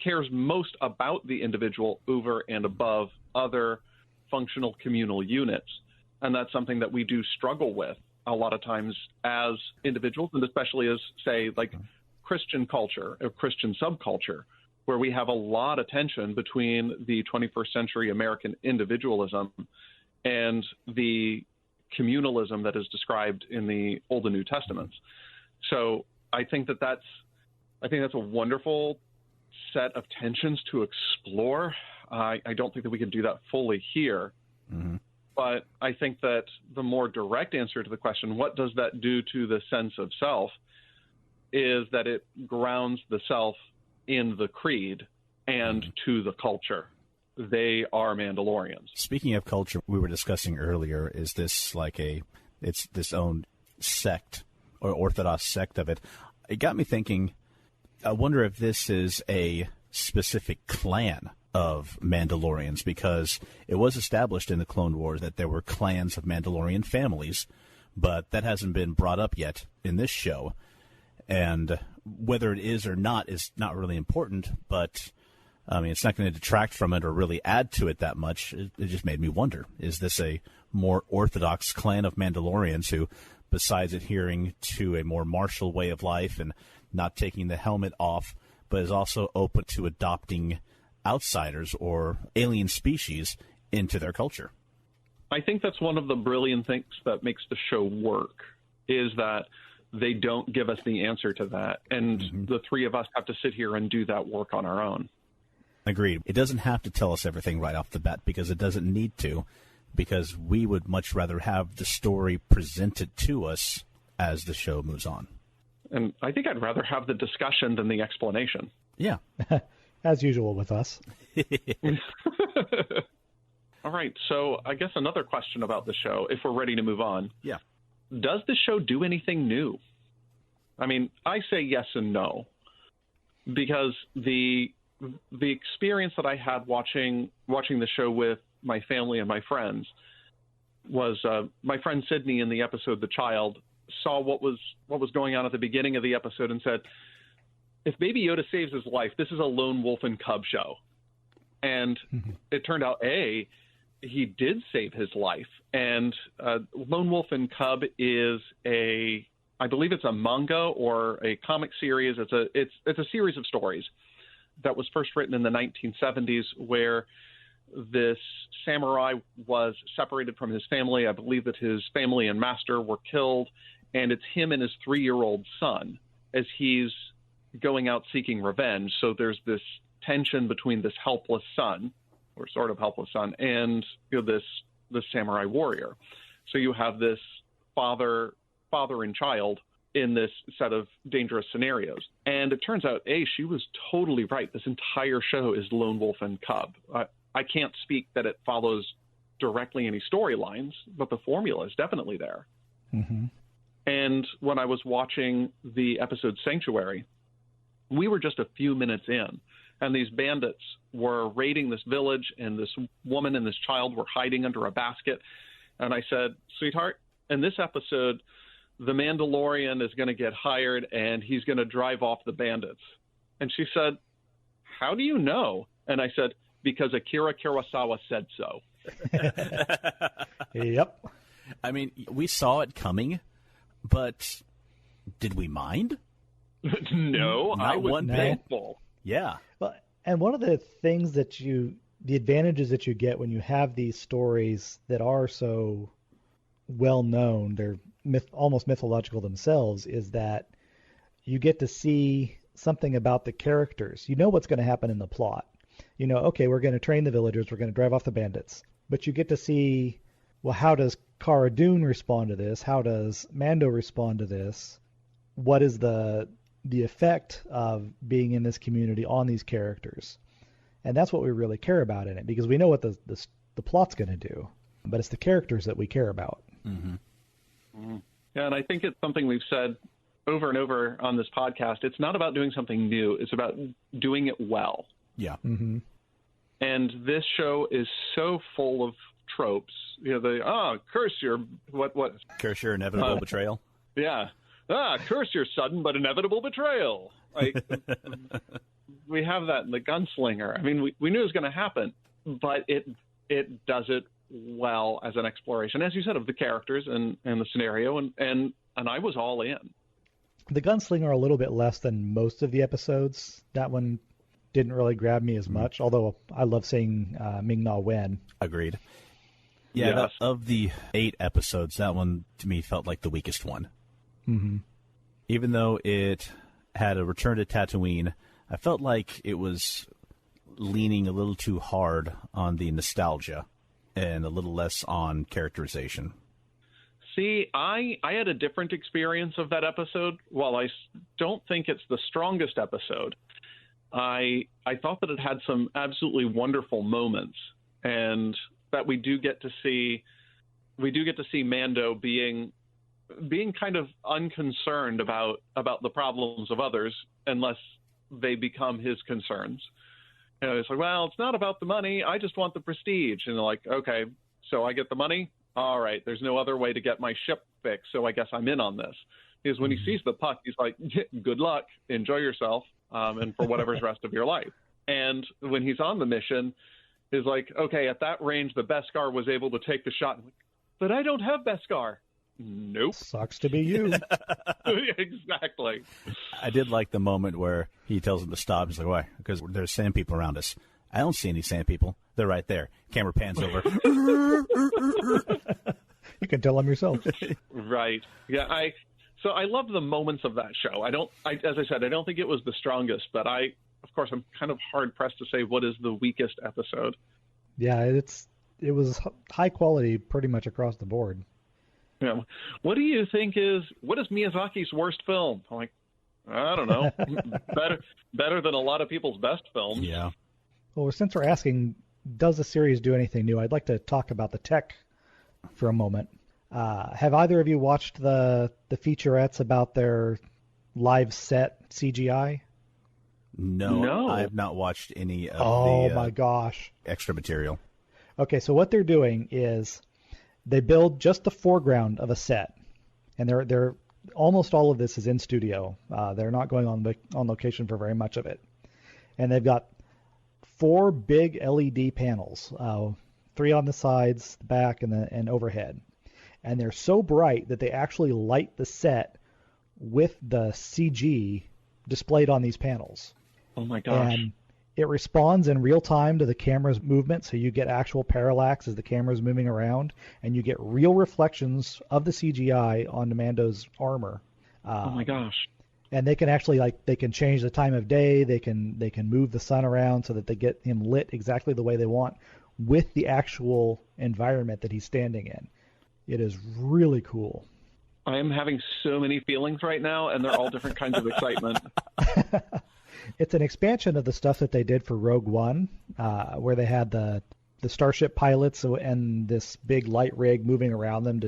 cares most about the individual over and above other functional communal units. And that's something that we do struggle with a lot of times as individuals, and especially as, say, like Christian culture or Christian subculture, where we have a lot of tension between the 21st century American individualism and the communalism that is described in the Old and New Testaments. So I think that's a wonderful set of tensions to explore. I don't think that we can do that fully here. Mm-hmm. But I think that the more direct answer to the question, what does that do to the sense of self, is that it grounds the self in the creed and to the culture. They are Mandalorians. Speaking of culture, we were discussing earlier, is this like it's this own sect or orthodox sect of it? It got me thinking, I wonder if this is a specific clan of Mandalorians, because it was established in the Clone Wars that there were clans of Mandalorian families, but that hasn't been brought up yet in this show. And whether it is or not is not really important, but I mean, it's not going to detract from it or really add to it that much. It just made me wonder, is this a more orthodox clan of Mandalorians who, besides adhering to a more martial way of life and not taking the helmet off, but is also open to adopting outsiders or alien species into their culture? I think that's one of the brilliant things that makes the show work, is that they don't give us the answer to that. And the three of us have to sit here and do that work on our own. Agreed. It doesn't have to tell us everything right off the bat, because it doesn't need to, because we would much rather have the story presented to us as the show moves on. And I think I'd rather have the discussion than the explanation. Yeah. As usual with us. All right. So I guess another question about the show, if we're ready to move on. Yeah. Does the show do anything new? I mean, I say yes and no, because the experience that I had watching the show with my family and my friends was my friend Sydney in the episode The Child saw what was going on at the beginning of the episode and said, if Baby Yoda saves his life, this is a lone wolf and cub show. And it turned out, he did save his life. And Lone Wolf and Cub is I believe it's a manga or a comic series. It's a series of stories that was first written in the 1970s, where this samurai was separated from his family. I believe that his family and master were killed, and it's him and his 3-year-old son as he's going out seeking revenge. So there's this tension between this helpless son, or sort of helpless son, and this samurai warrior. So you have this father and child in this set of dangerous scenarios. And it turns out, she was totally right. This entire show is Lone Wolf and Cub. I can't speak that it follows directly any storylines, but the formula is definitely there. Mm-hmm. And when I was watching the episode Sanctuary, we were just a few minutes in, and these bandits were raiding this village, and this woman and this child were hiding under a basket. And I said, sweetheart, in this episode, the Mandalorian is going to get hired, and he's going to drive off the bandits. And she said, how do you know? And I said, because Akira Kurosawa said so. Yep. I mean, we saw it coming, but did we mind? No, Not I was one bit. thankful. Yeah. Well, and one of the things the advantages that you get when you have these stories that are so well known, they're almost mythological themselves, is that you get to see something about the characters. You know what's going to happen in the plot. You know, okay, we're going to train the villagers, we're going to drive off the bandits. But you get to see, well, how does Cara Dune respond to this? How does Mando respond to this? what is the effect of being in this community on these characters. And that's what we really care about in it, because we know what the plot's going to do, but it's the characters that we care about. Mm-hmm. Mm-hmm. Yeah, and I think it's something we've said over and over on this podcast. It's not about doing something new. It's about doing it well. Yeah. Mm-hmm. And this show is so full of tropes. You know, curse your what? Curse your inevitable betrayal. Yeah. Curse your sudden but inevitable betrayal. Like, we have that in the Gunslinger. I mean, we knew it was going to happen, but it does it well as an exploration, as you said, of the characters and the scenario, and I was all in. The Gunslinger a little bit less than most of the episodes. That one didn't really grab me as much, although I love seeing Ming-Na Wen. Agreed. Yeah, Yes. of the 8 episodes, that one to me felt like the weakest one. Mm-hmm. Even though it had a return to Tatooine, I felt like it was leaning a little too hard on the nostalgia and a little less on characterization. See, I had a different experience of that episode. While I don't think it's the strongest episode, I thought that it had some absolutely wonderful moments, and that we do get to see Mando being kind of unconcerned about the problems of others unless they become his concerns. You know, it's like, well, it's not about the money. I just want the prestige. And they're like, okay, so I get the money. All right, there's no other way to get my ship fixed, so I guess I'm in on this. Because when he sees the puck, he's like, good luck, enjoy yourself, and for whatever's rest of your life. And when he's on the mission, he's like, okay, at that range, the Beskar was able to take the shot. But I don't have Beskar. Nope. Sucks to be you. Exactly. I did like the moment where he tells him to stop. He's like, why? Because there's sand people around us. I don't see any sand people. They're right there. Camera pans over. You can tell them yourself. Right. Yeah. So I love the moments of that show. As I said, I don't think it was the strongest, but of course, I'm kind of hard pressed to say what is the weakest episode. Yeah, it was high quality pretty much across the board. Yeah. What do you think what is Miyazaki's worst film? I'm like, I don't know. better than a lot of people's best films. Yeah. Well, since we're asking, does the series do anything new? I'd like to talk about the tech for a moment. Have either of you watched the featurettes about their live set CGI? No. I have not watched any of my gosh, extra material. Okay, so what they're doing is they build just the foreground of a set, and they're almost all of this is in studio. They're not going on location for very much of it, and they've got 4 big LED panels, 3 on the sides, the back, and overhead, and they're so bright that they actually light the set with the CG displayed on these panels. Oh my gosh! And it responds in real time to the camera's movement, so you get actual parallax as the camera's moving around, and you get real reflections of the CGI on Mando's armor. Oh my gosh! And they can actually they can change the time of day. They can move the sun around so that they get him lit exactly the way they want with the actual environment that he's standing in. It is really cool. I am having so many feelings right now, and they're all different kinds of excitement. It's an expansion of the stuff that they did for Rogue One, where they had the starship pilots and this big light rig moving around them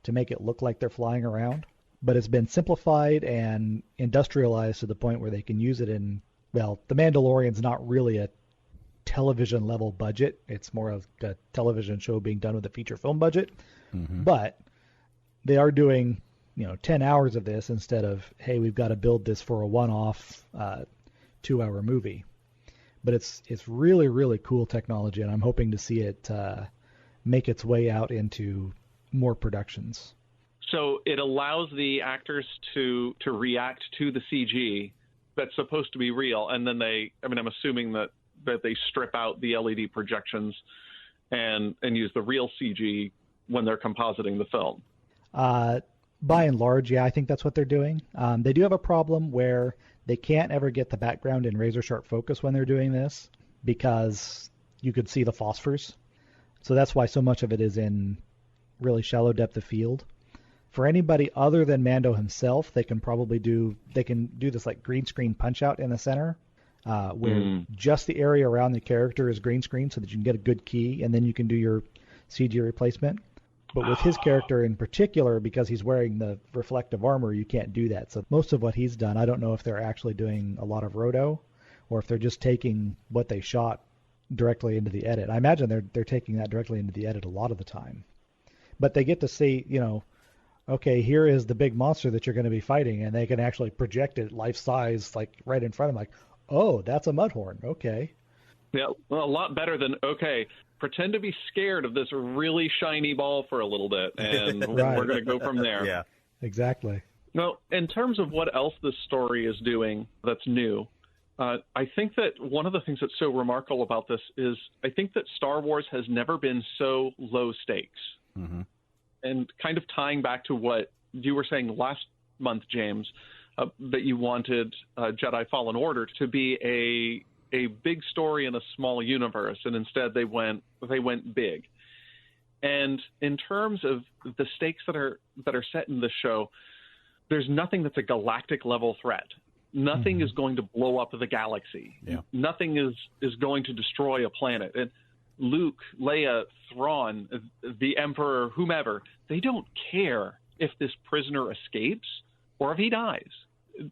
to make it look like they're flying around. But it's been simplified and industrialized to the point where they can use it in, well, The Mandalorian's not really a television level budget. It's more of a television show being done with a feature film budget. Mm-hmm. But they are doing, 10 hours of this instead of, hey, we've got to build this for a one-off 2-hour movie. But it's really, really cool technology, and I'm hoping to see it make its way out into more productions. So it allows the actors to react to the CG that's supposed to be real, and then I'm assuming that they strip out the LED projections and use the real CG when they're compositing the film. By and large, yeah, I think that's what they're doing. They do have a problem where they can't ever get the background in razor sharp focus when they're doing this because you could see the phosphors. So that's why so much of it is in really shallow depth of field For anybody other than Mando himself, they can do this like green screen punch out in the center, where just the area around the character is green screen, so that you can get a good key, and then you can do your CG replacement. But with his character in particular, because he's wearing the reflective armor, you can't do that. So most of what he's done, I don't know if they're actually doing a lot of roto, or if they're just taking what they shot directly into the edit. I imagine they're taking that directly into the edit a lot of the time. But they get to see, okay, here is the big monster that you're going to be fighting, and they can actually project it life size, like right in front of them, like, oh, that's a Mudhorn. Okay. Yeah, well, a lot better than, okay, pretend to be scared of this really shiny ball for a little bit, and right. We're going to go from there. Yeah, exactly. Well, in terms of what else this story is doing that's new, I think that one of the things that's so remarkable about this is I think that Star Wars has never been so low stakes. Mm-hmm. And kind of tying back to what you were saying last month, James, that you wanted Jedi Fallen Order to be a big story in a small universe, and instead they went big. And in terms of the stakes that are set in the show, there's nothing that's a galactic level threat. Nothing is going to blow up the galaxy. Yeah. Nothing is going to destroy a planet. And Luke, Leia, Thrawn, the Emperor, whomever, they don't care if this prisoner escapes or if he dies.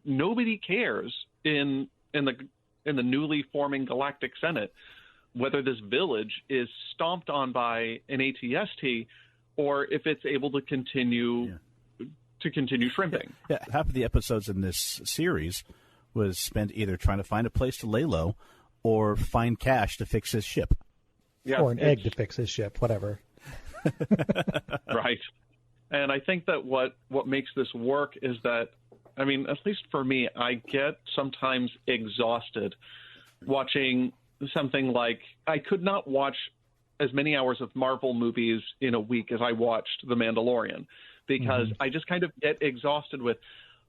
Nobody cares in the newly forming Galactic Senate whether this village is stomped on by an ATST or if it's able to continue shrimping. Yeah, half of the episodes in this series was spent either trying to find a place to lay low or find cash to fix his ship. Yeah, or an egg to fix his ship, whatever. Right. And I think that what makes this work is that, I mean, at least for me, I get sometimes exhausted watching something like, I could not watch as many hours of Marvel movies in a week as I watched The Mandalorian, because I just kind of get exhausted with,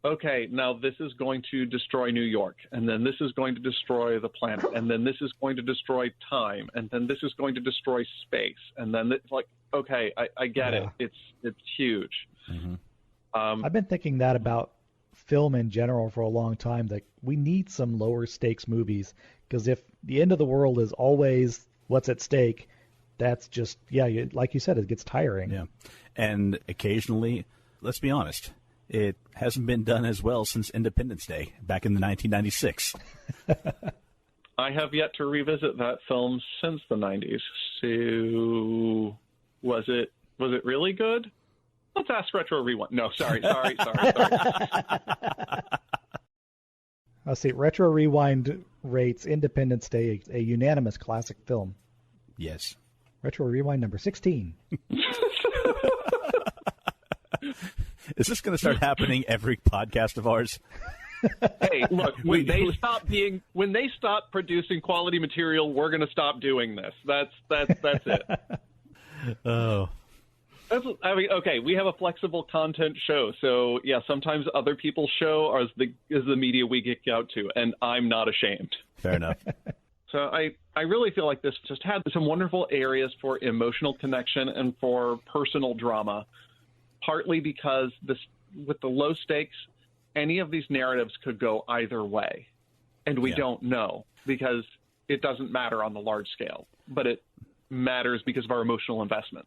okay, now this is going to destroy New York, and then this is going to destroy the planet, and then this is going to destroy time, and then this is going to destroy space, and then it's like, okay, I get it. It's huge. I've been thinking that about film in general for a long time, that we need some lower stakes movies, because if the end of the world is always what's at stake, that's just, like you said, it gets tiring. Yeah. And occasionally, let's be honest, it hasn't been done as well since Independence Day back in the 1996. I have yet to revisit that film since the 90s. So was it really good? Let's ask Retro Rewind. No, sorry. Let's see. Retro Rewind rates Independence Day a unanimous classic film. Yes. Retro Rewind number 16. Is this going to start happening every podcast of ours? Hey, look, when they stop producing quality material, we're going to stop doing this. That's it. Oh. Okay, we have a flexible content show, so yeah, sometimes other people's show is the media we geek out to, and I'm not ashamed. Fair enough. So I really feel like this just had some wonderful areas for emotional connection and for personal drama, partly because with the low stakes, any of these narratives could go either way, and we don't know because it doesn't matter on the large scale, but it matters because of our emotional investment.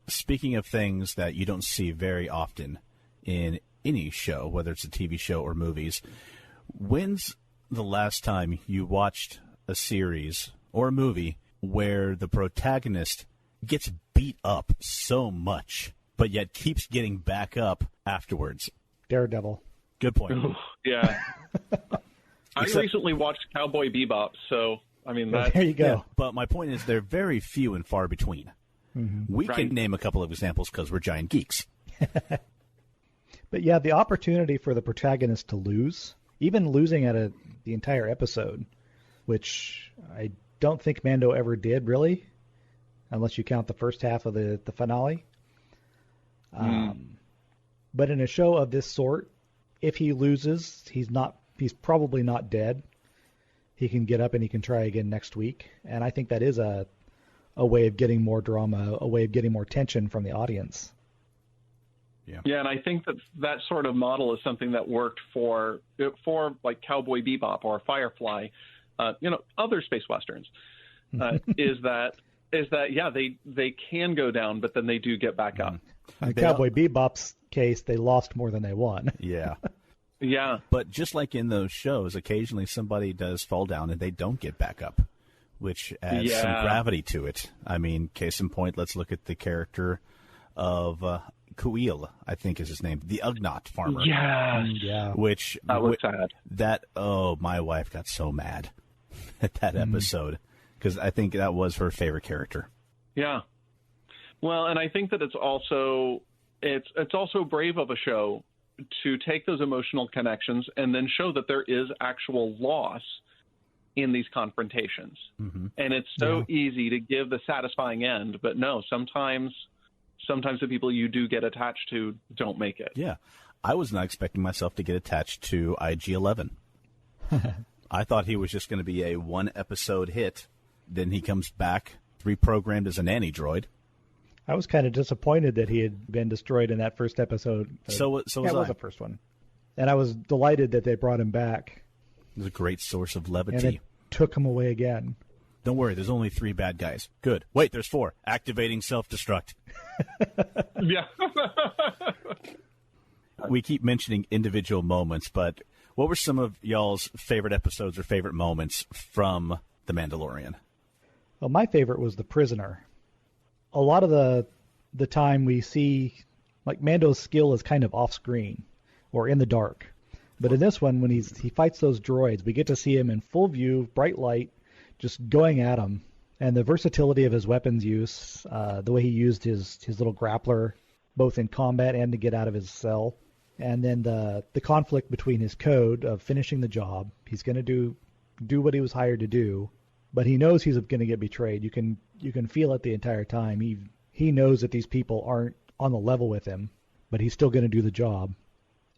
Speaking of things that you don't see very often in any show, whether it's a TV show or movies, when's the last time you watched a series or a movie where the protagonist gets beat up so much, but yet keeps getting back up afterwards? Daredevil. Good point. Yeah. I recently watched Cowboy Bebop, so, I mean, there you go. Yeah, but my point is they're very few and far between. We can name a couple of examples because we're giant geeks. But yeah, the opportunity for the protagonist to lose, even losing at the entire episode, which I don't think Mando ever did, really, unless you count the first half of the finale. But in a show of this sort, if he loses, he's probably not dead. He can get up and he can try again next week. And I think that is a way of getting more drama, a way of getting more tension from the audience. Yeah, and I think that sort of model is something that worked for like Cowboy Bebop or Firefly, other space westerns. Is that they can go down, but then they do get back up. In Cowboy Bebop's case, they lost more than they won. Yeah. Yeah. But just like in those shows, occasionally somebody does fall down and they don't get back up, which adds some gravity to it. I mean, case in point, let's look at the character of Kuil, I think is his name, the Ugnaught farmer. Yeah. Which that was sad. My wife got so mad at that episode because I think that was her favorite character. Yeah. Well, and I think that it's also brave of a show to take those emotional connections and then show that there is actual loss in these confrontations. Mm-hmm. And it's so easy to give the satisfying end, but no, sometimes the people you do get attached to don't make it. Yeah. I was not expecting myself to get attached to IG-11. I thought he was just going to be a one-episode hit. Then he comes back, reprogrammed as a nanny droid. I was kind of disappointed that he had been destroyed in that first episode. So was I. It was the first one. And I was delighted that they brought him back. It was a great source of levity. And it took him away again. Don't worry, there's only 3 bad guys. Good. Wait, there's 4. Activating self-destruct. Yeah. We keep mentioning individual moments, but what were some of y'all's favorite episodes or favorite moments from The Mandalorian? Well, my favorite was The Prisoner. A lot of the time we see, like, Mando's skill is kind of off-screen or in the dark. But in this one, when he fights those droids, we get to see him in full view, bright light, just going at them. And the versatility of his weapons use, the way he used his little grappler, both in combat and to get out of his cell. And then the conflict between his code of finishing the job. He's going to do what he was hired to do, but he knows he's going to get betrayed. You can feel it the entire time. He knows that these people aren't on the level with him, but he's still going to do the job.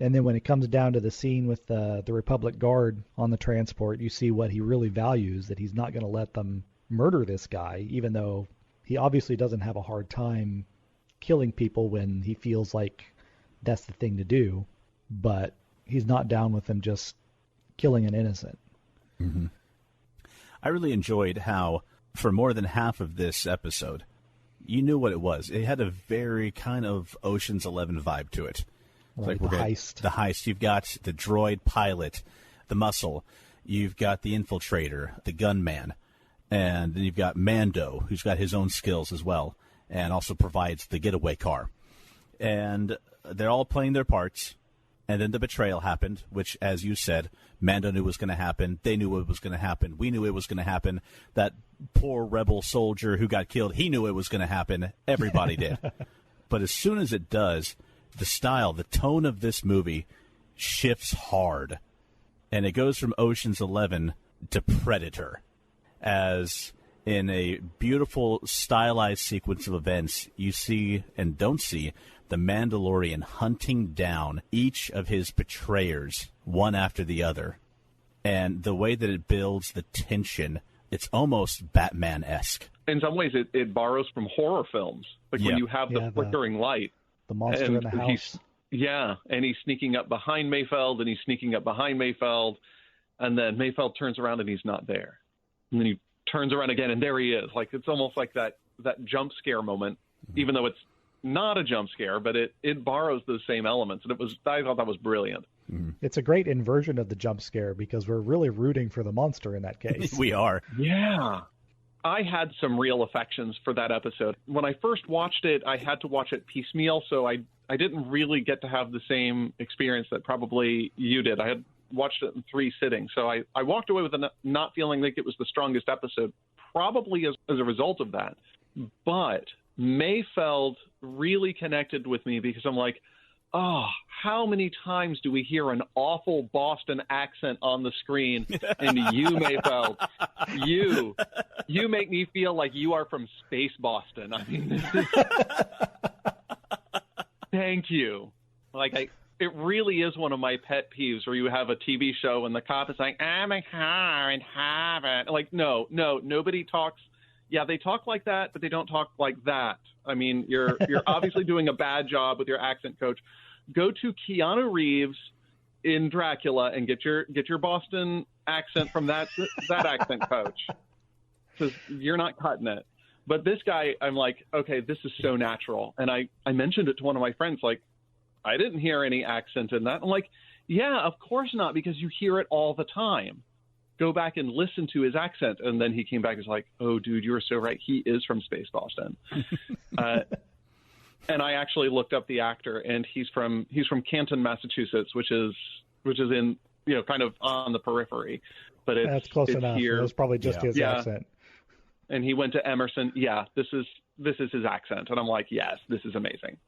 And then when it comes down to the scene with the Republic Guard on the transport, you see what he really values, that he's not going to let them murder this guy, even though he obviously doesn't have a hard time killing people when he feels like that's the thing to do, but he's not down with them just killing an innocent. Mm-hmm. I really enjoyed how, for more than half of this episode, you knew what it was. It had a very kind of Ocean's 11 vibe to it. Right, like the heist. The heist. You've got the droid pilot, the muscle. You've got the infiltrator, the gunman. And then you've got Mando, who's got his own skills as well, and also provides the getaway car. And they're all playing their parts. And then the betrayal happened, which, as you said, Mando knew was going to happen. They knew it was going to happen. We knew it was going to happen. That poor rebel soldier who got killed, he knew it was going to happen. Everybody did. But as soon as it does, the style, the tone of this movie shifts hard. And it goes from Ocean's 11 to Predator. As in a beautiful, stylized sequence of events, you see and don't see the Mandalorian hunting down each of his betrayers, one after the other. And the way that it builds the tension, it's almost Batman-esque. In some ways, it borrows from horror films. Like when you have the flickering light. The monster in the house. And he's sneaking up behind Mayfeld, and he's sneaking up behind Mayfeld, and then Mayfeld turns around and he's not there. And then he turns around again, and there he is. Like, it's almost like that jump scare moment, even though it's not a jump scare, but it borrows those same elements. And I thought that was brilliant. Mm-hmm. It's a great inversion of the jump scare because we're really rooting for the monster in that case. We are. Yeah. I had some real affections for that episode. When I first watched it, I had to watch it piecemeal, so I didn't really get to have the same experience that probably you did. I had watched it in 3 sittings, so I walked away with not feeling like it was the strongest episode, probably as a result of that. But Mayfeld really connected with me because I'm like, oh, how many times do we hear an awful Boston accent on the screen? And you, Mayfeld, you make me feel like you are from Space Boston. I mean, thank you. Like, it really is one of my pet peeves where you have a TV show and the cop is like, I'm a car in Harvard. Like, no, nobody talks yeah, they talk like that, but they don't talk like that. I mean, you're obviously doing a bad job with your accent coach. Go to Keanu Reeves in Dracula and get your Boston accent from that accent coach, because you're not cutting it. But this guy, I'm like, okay, this is so natural. And I mentioned it to one of my friends, like, I didn't hear any accent in that. I'm like, yeah, of course not, because you hear it all the time. Go back and listen to his accent. And then he came back and was like, oh, dude, you were so right. He is from Space Boston. And I actually looked up the actor, and he's from Canton, Massachusetts, which is in, kind of on the periphery. But that's close enough. It was probably just his accent. And he went to Emerson. Yeah, this is his accent. And I'm like, yes, this is amazing.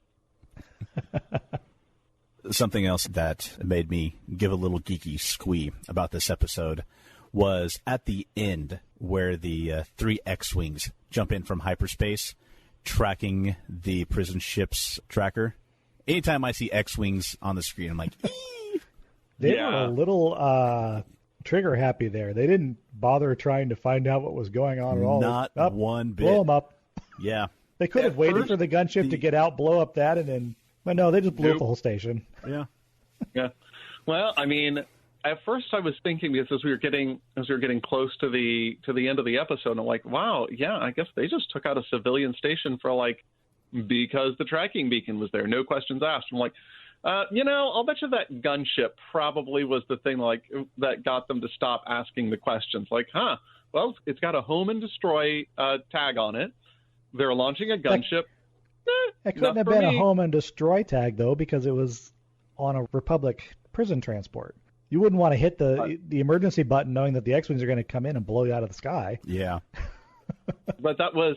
Something else that made me give a little geeky squee about this episode was at the end where the 3 X-Wings jump in from hyperspace, tracking the prison ship's tracker. Anytime I see X-Wings on the screen, I'm like, ee! They were a little trigger happy there. They didn't bother trying to find out what was going on at all. Not one bit. Blow them up. Yeah. They could have waited for the gunship to get out, blow up that, and then... But no, they just blew up the whole station. Yeah. Yeah. Well, I mean, at first I was thinking, because as we were getting close to the end of the episode, I'm like, wow, yeah, I guess they just took out a civilian station because the tracking beacon was there. No questions asked. I'm like, I'll bet you that gunship probably was the thing that got them to stop asking the questions. Like, well, it's got a home and destroy tag on it. They're launching a gunship. It couldn't have been a home and destroy tag, though, because it was on a Republic prison transport. You wouldn't want to hit the emergency button knowing that the X-Wings are going to come in and blow you out of the sky. Yeah. But that was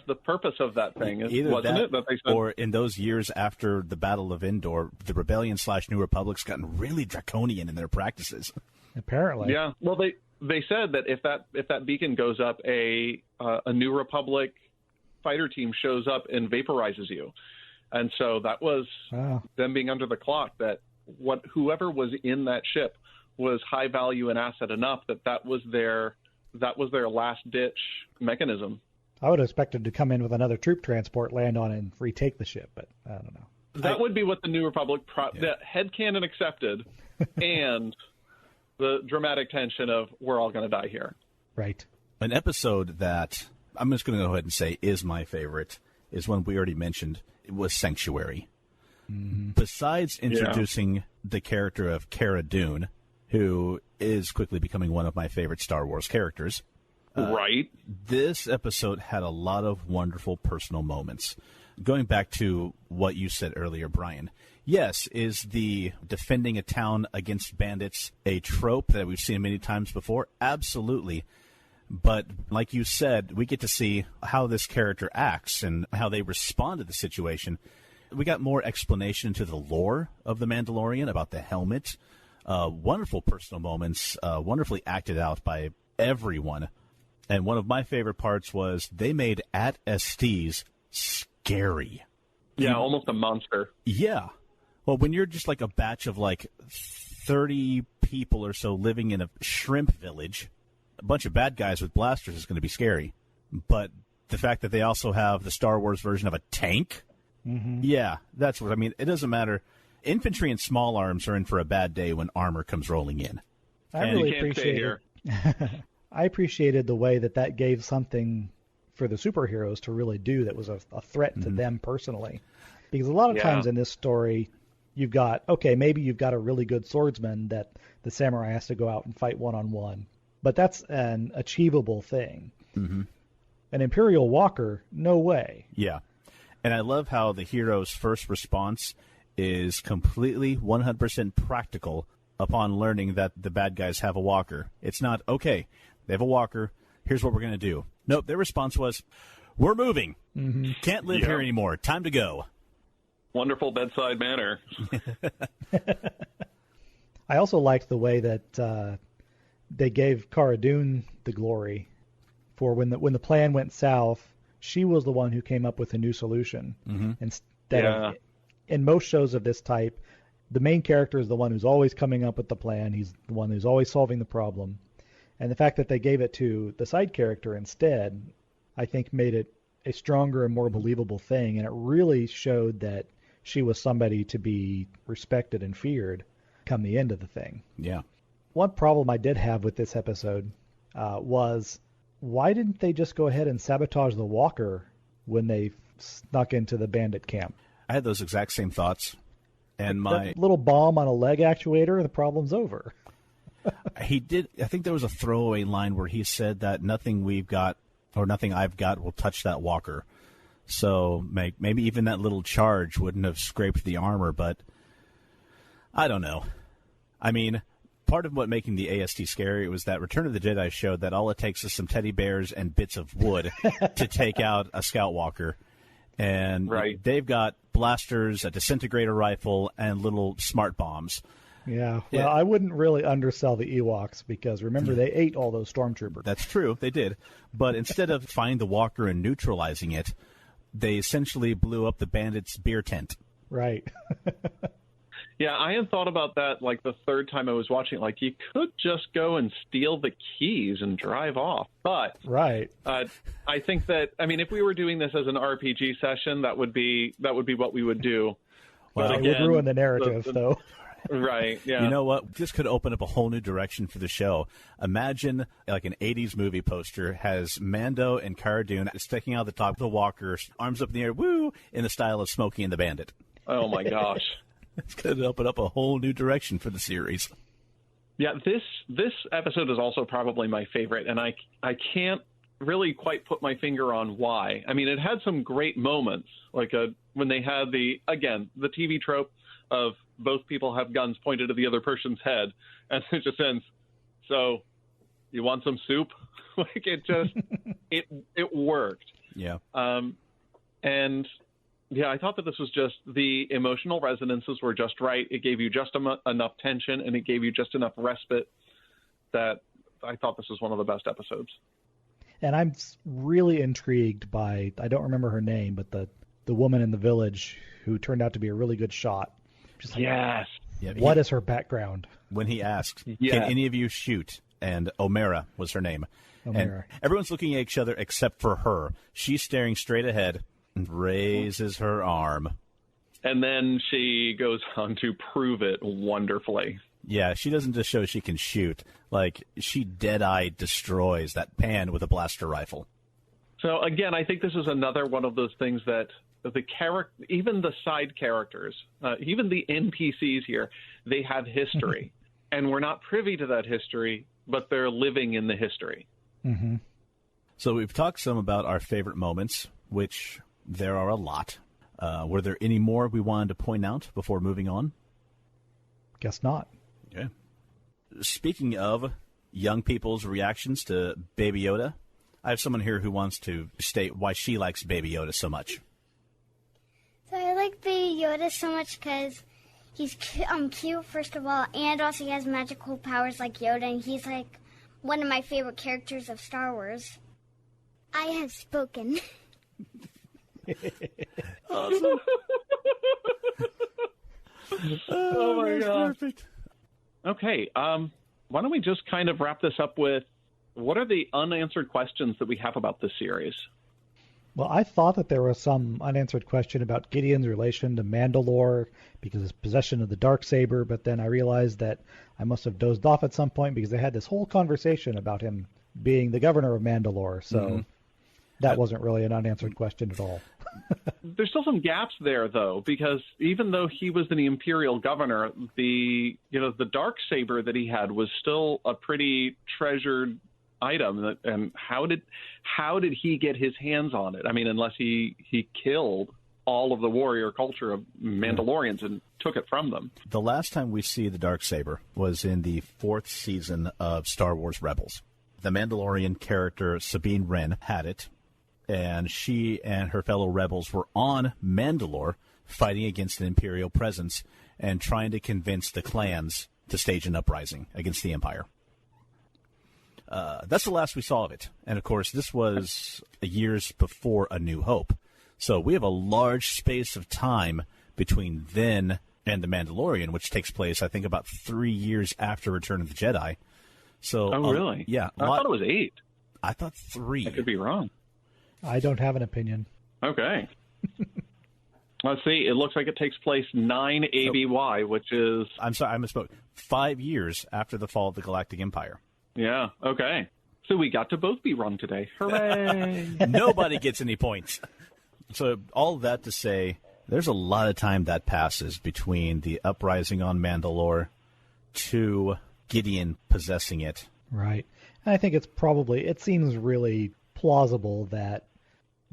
the purpose of that thing, wasn't it? That they said, or in those years after the Battle of Endor, the Rebellion/New Republic's gotten really draconian in their practices. Apparently. Yeah. Well, they said that if that beacon goes up, a New Republic fighter team shows up and vaporizes you. And so that was them being under the clock, that whoever was in that ship was high value and asset enough that was their last ditch mechanism. I would have expected to come in with another troop transport, land on it, and retake the ship, but I don't know. That would be what the New Republic the headcanon accepted, and the dramatic tension of we're all going to die here. Right. An episode that I'm just going to go ahead and say is my favorite is one we already mentioned. It was Sanctuary. Mm-hmm. Besides introducing the character of Cara Dune, who is quickly becoming one of my favorite Star Wars characters. Right. This episode had a lot of wonderful personal moments. Going back to what you said earlier, Brian, yes, is the defending a town against bandits a trope that we've seen many times before? Absolutely. But like you said, we get to see how this character acts and how they respond to the situation. We got more explanation into the lore of the Mandalorian, about the helmet. Wonderful personal moments, wonderfully acted out by everyone. And one of my favorite parts was they made At Estes scary. Yeah, almost a monster. Yeah. Well, when you're just like a batch of 30 people or so living in a shrimp village, a bunch of bad guys with blasters is going to be scary. But the fact that they also have the Star Wars version of a tank, yeah, that's what I mean. It doesn't matter. Infantry and small arms are in for a bad day when armor comes rolling in. I really appreciated I appreciated the way that gave something for the superheroes to really do that was a threat to them personally. Because a lot of times in this story, you've got a really good swordsman that the samurai has to go out and fight one-on-one. But that's an achievable thing. Mm-hmm. An Imperial Walker, no way. Yeah. And I love how the hero's first response is completely 100% practical upon learning that the bad guys have a walker. It's not, okay, they have a walker, here's what we're going to do. Nope, their response was, we're moving. Mm-hmm. Can't live here anymore. Time to go. Wonderful bedside manner. I also liked the way that they gave Cara Dune the glory for when the plan went south. She was the one who came up with a new solution. Mm-hmm. Instead of, in most shows of this type, the main character is the one who's always coming up with the plan. He's the one who's always solving the problem. And the fact that they gave it to the side character instead, I think made it a stronger and more believable thing. And it really showed that she was somebody to be respected and feared come the end of the thing. Yeah. One problem I did have with this episode was, why didn't they just go ahead and sabotage the walker when they snuck into the bandit camp? I had those exact same thoughts. And that little bomb on a leg actuator, the problem's over. He did. I think there was a throwaway line where he said that nothing we've got or nothing I've got will touch that walker. So maybe even that little charge wouldn't have scraped the armor, but I don't know. I mean, part of what making the AST scary was that Return of the Jedi showed that all it takes is some teddy bears and bits of wood to take out a scout walker. And right. They've got blasters, a disintegrator rifle, and little smart bombs. Yeah, well, I wouldn't really undersell the Ewoks because, remember, they ate all those stormtroopers. That's true, they did. But instead of finding the walker and neutralizing it, they essentially blew up the bandits' beer tent. Right. Yeah, I had thought about that like the third time I was watching. Like, you could just go and steal the keys and drive off. But right. I think that, I mean, if we were doing this as an RPG session, that would be what we would do. Well, it would ruin the narrative, though. Right, yeah. You know what? This could open up a whole new direction for the show. Imagine, like, an 80s movie poster has Mando and Cara Dune sticking out the top of the walker, arms up in the air, woo, in the style of Smokey and the Bandit. Oh, my gosh. It's going to open up a whole new direction for the series. Yeah, this episode is also probably my favorite, and I can't really quite put my finger on why. I mean, it had some great moments, like when they had the TV trope of both people have guns pointed at the other person's head, and it just ends, so you want some soup? Like, it just, it worked. Yeah. And yeah, I thought that this was just, the emotional resonances were just right. It gave you just enough tension, and it gave you just enough respite that I thought this was one of the best episodes. And I'm really intrigued by, I don't remember her name, but the woman in the village who turned out to be a really good shot. Just like, yes. What is her background? When he asked, can any of you shoot? And Omera was her name. Omera. And everyone's looking at each other except for her. She's staring straight ahead and raises her arm. And then she goes on to prove it wonderfully. Yeah, she doesn't just show she can shoot. Like, she dead-eye destroys that pan with a blaster rifle. So, again, I think this is another one of those things that even the side characters, even the NPCs here, they have history. And we're not privy to that history, but they're living in the history. Mm-hmm. So we've talked some about our favorite moments, which there are a lot. Were there any more we wanted to point out before moving on? Guess not. Okay. Speaking of young people's reactions to Baby Yoda, I have someone here who wants to state why she likes Baby Yoda so much. So I like Baby Yoda so much because he's cute, first of all, and also he has magical powers like Yoda, and he's like one of my favorite characters of Star Wars. I have spoken. Awesome. Oh my God. Perfect. Okay, why don't we just kind of wrap this up with, what are the unanswered questions that we have about this series? Well, I thought that there was some unanswered question about Gideon's relation to Mandalore because of his possession of the Darksaber, but then I realized that I must have dozed off at some point because they had this whole conversation about him being the governor of Mandalore, so that wasn't really an unanswered question at all. There's still some gaps there, though, because even though he was the Imperial governor, the Darksaber that he had was still a pretty treasured item, and how did he get his hands on it? I mean, unless he killed all of the warrior culture of Mandalorians and took it from them. The last time we see the Darksaber was in the 4th season of Star Wars Rebels. The Mandalorian character Sabine Wren had it, and she and her fellow rebels were on Mandalore fighting against an Imperial presence and trying to convince the clans to stage an uprising against the Empire. That's the last we saw of it. And, of course, this was years before A New Hope. So we have a large space of time between then and The Mandalorian, which takes place, I think, about 3 years after Return of the Jedi. So, really? Yeah. I thought it was 8. I thought 3. I could be wrong. I don't have an opinion. Okay. Let's see. It looks like it takes place 9 ABY, which is... I'm sorry, I misspoke. 5 years after the fall of the Galactic Empire. Yeah, okay. So we got to both be wrong today. Hooray! Nobody gets any points. So all of that to say, there's a lot of time that passes between the uprising on Mandalore to Gideon possessing it. Right. And I think it seems really plausible that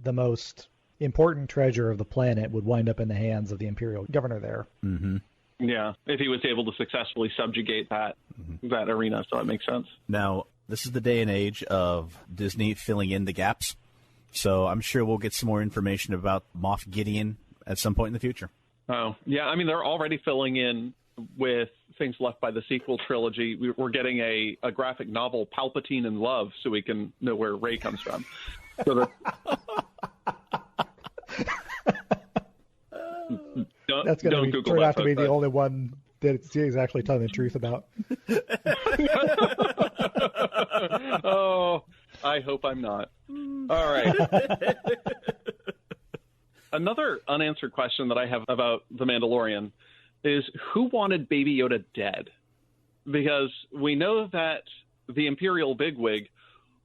the most important treasure of the planet would wind up in the hands of the Imperial governor there. Mm-hmm. Yeah, if he was able to successfully subjugate that arena, so it makes sense. Now, this is the day and age of Disney filling in the gaps, so I'm sure we'll get some more information about Moff Gideon at some point in the future. Oh, yeah, I mean, they're already filling in with things left by the sequel trilogy. We're getting a graphic novel, Palpatine in Love, so we can know where Rey comes from. So that's going to turn out to be the only one that he's actually telling the truth about. Oh, I hope I'm not. All right. Another unanswered question that I have about The Mandalorian is who wanted Baby Yoda dead? Because we know that the Imperial bigwig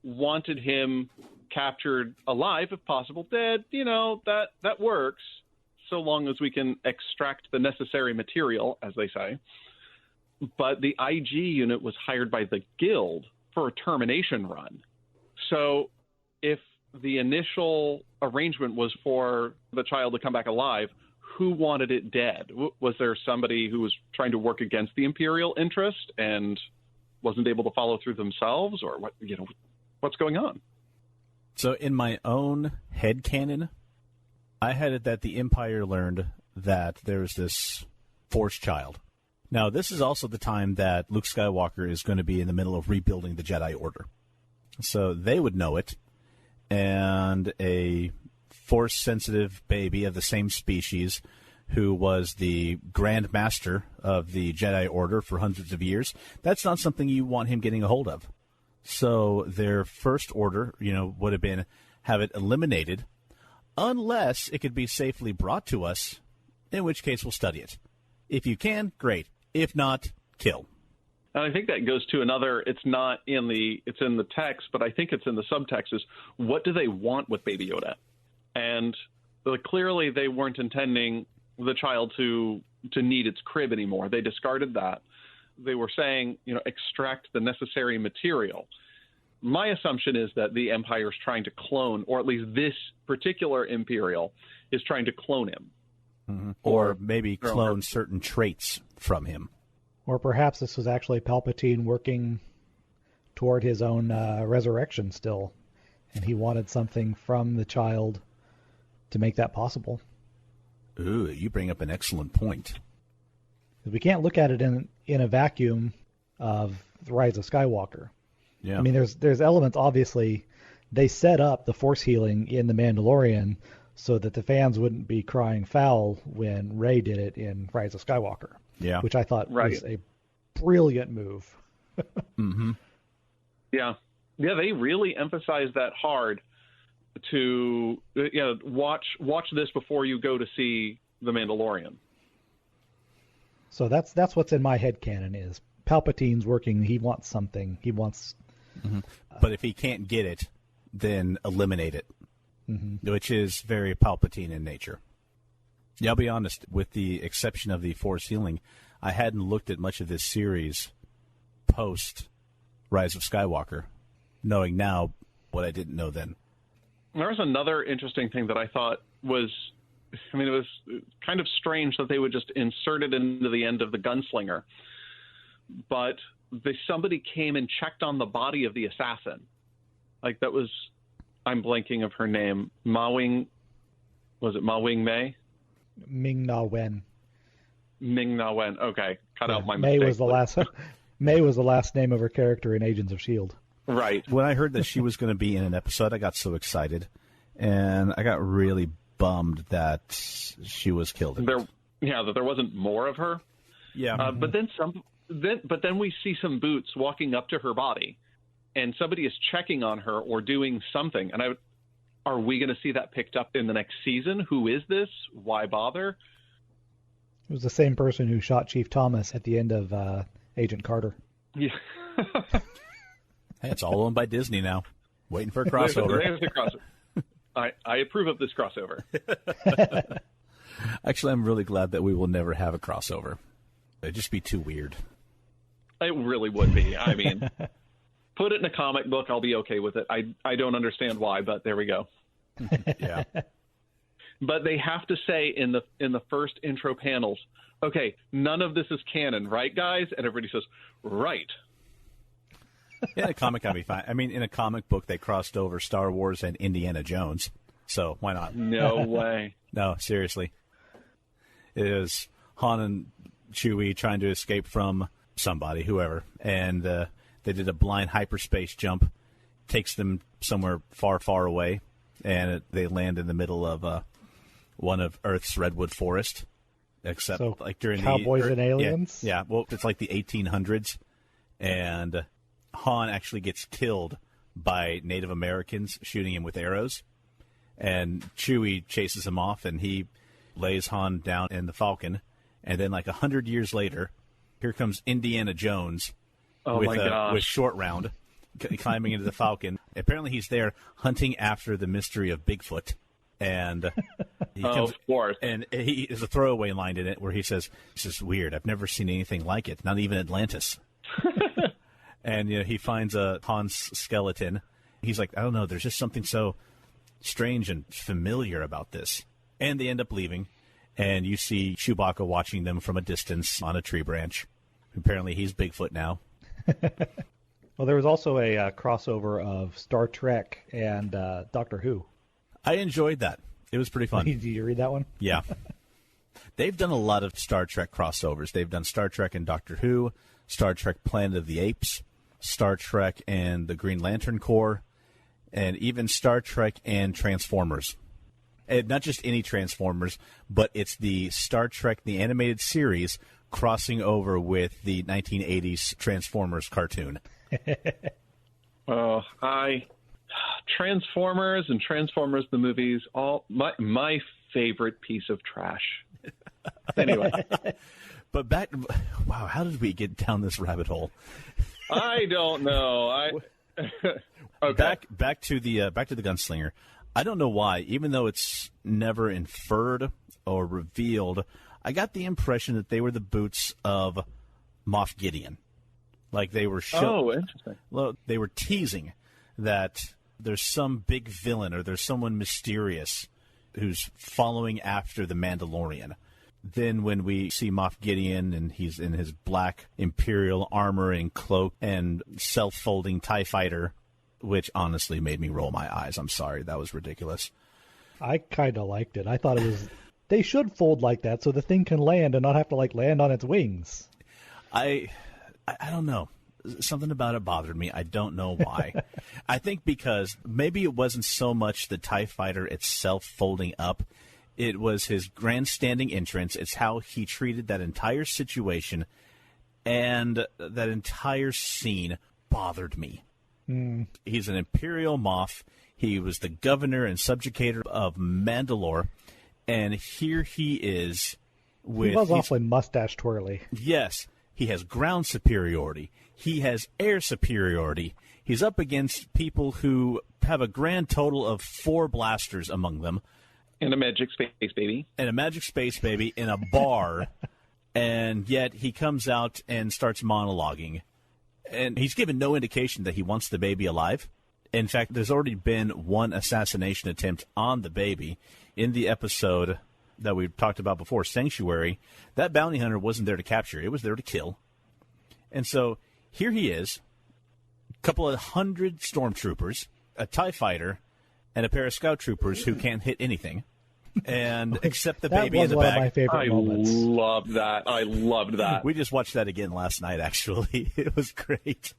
wanted him captured alive, if possible. Dead, that works, so long as we can extract the necessary material, as they say. But the IG unit was hired by the Guild for a termination run. So if the initial arrangement was for the child to come back alive, who wanted it dead? Was there somebody who was trying to work against the Imperial interest and wasn't able to follow through themselves, or what? What's going on? So in my own headcanon, I had it that the Empire learned that there's this Force child. Now, this is also the time that Luke Skywalker is going to be in the middle of rebuilding the Jedi Order. So they would know it, and a Force-sensitive baby of the same species who was the Grand Master of the Jedi Order for hundreds of years, that's not something you want him getting a hold of. So their first order, would have been have it eliminated, unless it could be safely brought to us, in which case we'll study it. If you can, great. If not, kill. And I think that goes to another, it's in the text, but I think it's in the subtext, is what do they want with Baby Yoda? And clearly they weren't intending the child to need its crib anymore. They discarded that. They were saying, extract the necessary material. My assumption is that the Empire is trying to clone, or at least this particular Imperial is trying to clone him. Mm-hmm. Or maybe clone certain traits from him. Or perhaps this was actually Palpatine working toward his own resurrection still, and he wanted something from the child to make that possible. Ooh, you bring up an excellent point. We can't look at it in a vacuum of the Rise of Skywalker. Yeah. I mean, there's elements, obviously, they set up the Force healing in The Mandalorian so that the fans wouldn't be crying foul when Rey did it in Rise of Skywalker. Yeah. Which I thought was a brilliant move. Mm-hmm. Yeah. Yeah, they really emphasized that hard to watch this before you go to see The Mandalorian. So that's what's in my headcanon is Palpatine's working. He wants something. He wants. Mm-hmm. But if he can't get it, then eliminate it, which is very Palpatine in nature. Yeah, I'll be honest. With the exception of the Force healing, I hadn't looked at much of this series post Rise of Skywalker, knowing now what I didn't know then. There was another interesting thing that I thought was, it was kind of strange that they would just insert it into the end of the Gunslinger. But somebody came and checked on the body of the assassin. That was, I'm blanking of her name. Was it Ma Wing Mei? Ming-Na Wen. Ming-Na Wen. Okay, cut out my May mistake. was the last. May was the last name of her character in Agents of S.H.I.E.L.D. Right. When I heard that she was going to be in an episode, I got so excited, and I got really bummed that she was killed. That there wasn't more of her. Yeah. But then then we see some boots walking up to her body, and somebody is checking on her or doing something. And are we going to see that picked up in the next season? Who is this? Why bother? It was the same person who shot Chief Thomas at the end of Agent Carter. Yeah. Hey, it's all owned by Disney now. Waiting for a crossover. There's the crossover. I approve of this crossover. Actually, I'm really glad that we will never have a crossover. It'd just be too weird. It really would be. I mean, put it in a comic book, I'll be okay with it. I don't understand why, but there we go. Yeah. But they have to say in the first intro panels, okay, none of this is canon, right, guys? And everybody says, right. In a comic, I'd be fine. I mean, in a comic book, they crossed over Star Wars and Indiana Jones. So why not? No way. No, seriously. It is Han and Chewie trying to escape from somebody, whoever. And they did a blind hyperspace jump. Takes them somewhere far, far away. And they land in the middle of one of Earth's redwood forest. Except so like during Cowboys and Aliens? Yeah, well, it's like the 1800s. And Han actually gets killed by Native Americans shooting him with arrows. And Chewie chases him off, and he lays Han down in the Falcon. And then, like 100 years later, here comes Indiana Jones with Short Round climbing into the Falcon. Apparently, he's there hunting after the mystery of Bigfoot. And he comes, of course. And he is a throwaway line in it where he says, "This is weird. I've never seen anything like it. Not even Atlantis." And he finds a Han's skeleton. He's like, I don't know. There's just something so strange and familiar about this. And they end up leaving. And you see Chewbacca watching them from a distance on a tree branch. Apparently, he's Bigfoot now. Well, there was also a crossover of Star Trek and Doctor Who. I enjoyed that. It was pretty fun. Did you read that one? Yeah. They've done a lot of Star Trek crossovers. They've done Star Trek and Doctor Who, Star Trek Planet of the Apes, Star Trek and the Green Lantern Corps, and even Star Trek and Transformers. And not just any Transformers, but it's the Star Trek, the animated series, crossing over with the 1980s Transformers cartoon. Transformers and Transformers the movies, all my favorite piece of trash. Anyway. But wow, how did we get down this rabbit hole? I don't know. Okay. Back to the gunslinger. I don't know why, even though it's never inferred or revealed, I got the impression that they were the boots of Moff Gideon. Like they were interesting. Well, they were teasing that there's some big villain or there's someone mysterious who's following after the Mandalorian. Then when we see Moff Gideon and he's in his black Imperial armor and cloak and self-folding TIE fighter, which honestly made me roll my eyes. I'm sorry. That was ridiculous. I kind of liked it. I thought it was... They should fold like that so the thing can land and not have to land on its wings. I don't know. Something about it bothered me. I don't know why. I think because maybe it wasn't so much the TIE fighter itself folding up. It was his grandstanding entrance. It's how he treated that entire situation, and that entire scene bothered me. He's an Imperial Moff. He was the governor and subjugator of Mandalore, and here he is with... He was awfully mustache twirly. Yes. He has ground superiority. He has air superiority. He's up against people who have a grand total of 4 blasters among them. And a magic space baby. And a magic space baby in a bar. And yet he comes out and starts monologuing. And he's given no indication that he wants the baby alive. In fact, there's already been one assassination attempt on the baby. In the episode that we talked about before, Sanctuary, that bounty hunter wasn't there to capture. It was there to kill. And so here he is, a couple of 100 stormtroopers, a TIE fighter, and a pair of scout troopers who can't hit anything. And except the baby in the back. That was one of my favorite moments. I loved that. We just watched that again last night, actually. It was great.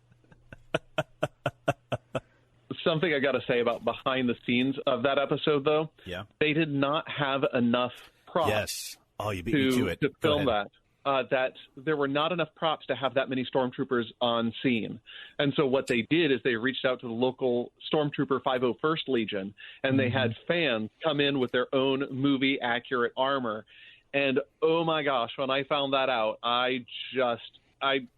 Something I got to say about behind the scenes of that episode, though. Yeah. They did not have enough props. Yes. Oh, you beat me to it. To film that. that there were not enough props to have that many stormtroopers on scene. And so what they did is they reached out to the local stormtrooper 501st Legion, and they had fans come in with their own movie-accurate armor. And, oh, my gosh, when I found that out, I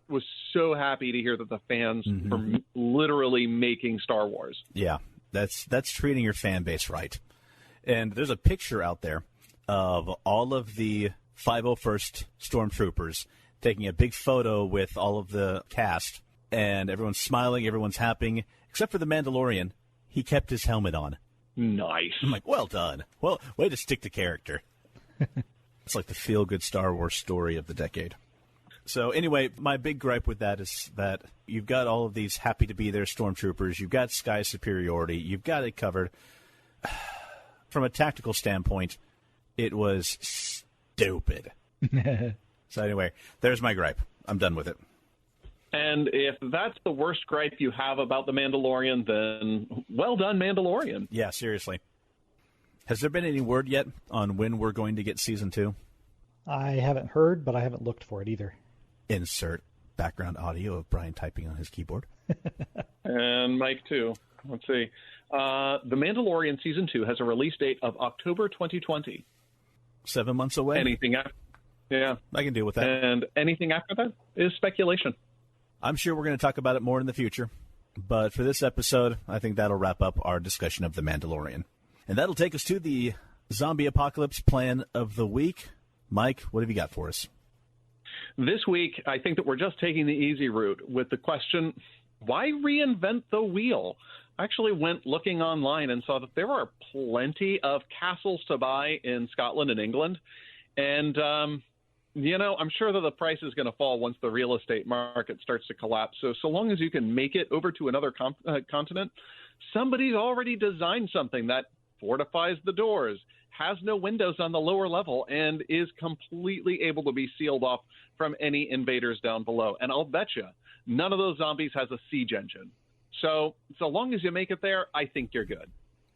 was so happy to hear that the fans were literally making Star Wars. Yeah, that's treating your fan base right. And there's a picture out there of all of the 501st Stormtroopers taking a big photo with all of the cast, and everyone's smiling, everyone's happy, except for the Mandalorian. He kept his helmet on. Nice. I'm like, well done. Well, way to stick to character. It's like the feel-good Star Wars story of the decade. So anyway, my big gripe with that is that you've got all of these happy-to-be-there Stormtroopers. You've got sky superiority. You've got it covered. From a tactical standpoint, it was stupid. So anyway, there's my gripe. I'm done with it. And if that's the worst gripe you have about The Mandalorian, then well done, Mandalorian. Yeah, seriously. Has there been any word yet on when we're going to get Season 2? I haven't heard, but I haven't looked for it either. Insert background audio of Brian typing on his keyboard. And Mike, too. Let's see. The Mandalorian Season 2 has a release date of October 2020. 7 months away? Anything after? Yeah. I can deal with that. And anything after that is speculation. I'm sure we're going to talk about it more in the future. But for this episode, I think that'll wrap up our discussion of The Mandalorian. And that'll take us to the zombie apocalypse plan of the week. Mike, what have you got for us? This week, I think that we're just taking the easy route with the question, why reinvent the wheel? I actually went looking online and saw that there are plenty of castles to buy in Scotland and England. And, I'm sure that the price is going to fall once the real estate market starts to collapse. So long as you can make it over to another continent, somebody's already designed something that fortifies the doors, has no windows on the lower level, and is completely able to be sealed off from any invaders down below. And I'll bet you none of those zombies has a siege engine. So long as you make it there, I think you're good.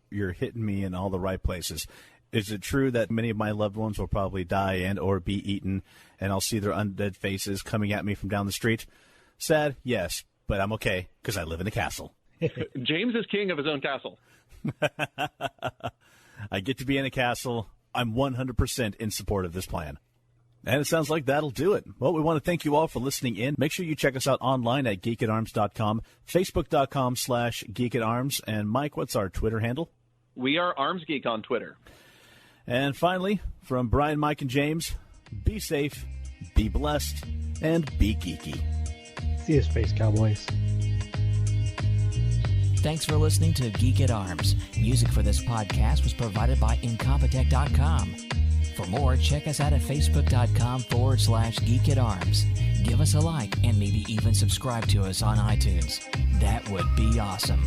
You're hitting me in all the right places. Is it true that many of my loved ones will probably die and or be eaten, and I'll see their undead faces coming at me from down the street? Sad, yes, but I'm okay because I live in a castle. James is king of his own castle. I get to be in a castle. I'm 100% in support of this plan. And it sounds like that'll do it. Well, we want to thank you all for listening in. Make sure you check us out online at geekatarms.com, facebook.com/geekatarms. And Mike, what's our Twitter handle? We are Arms Geek on Twitter. And finally, from Brian, Mike, and James, be safe, be blessed, and be geeky. See you, Space Cowboys. Thanks for listening to Geek at Arms. Music for this podcast was provided by Incompetech.com. For more, check us out at Facebook.com/Geek at Arms. Give us a like and maybe even subscribe to us on iTunes. That would be awesome.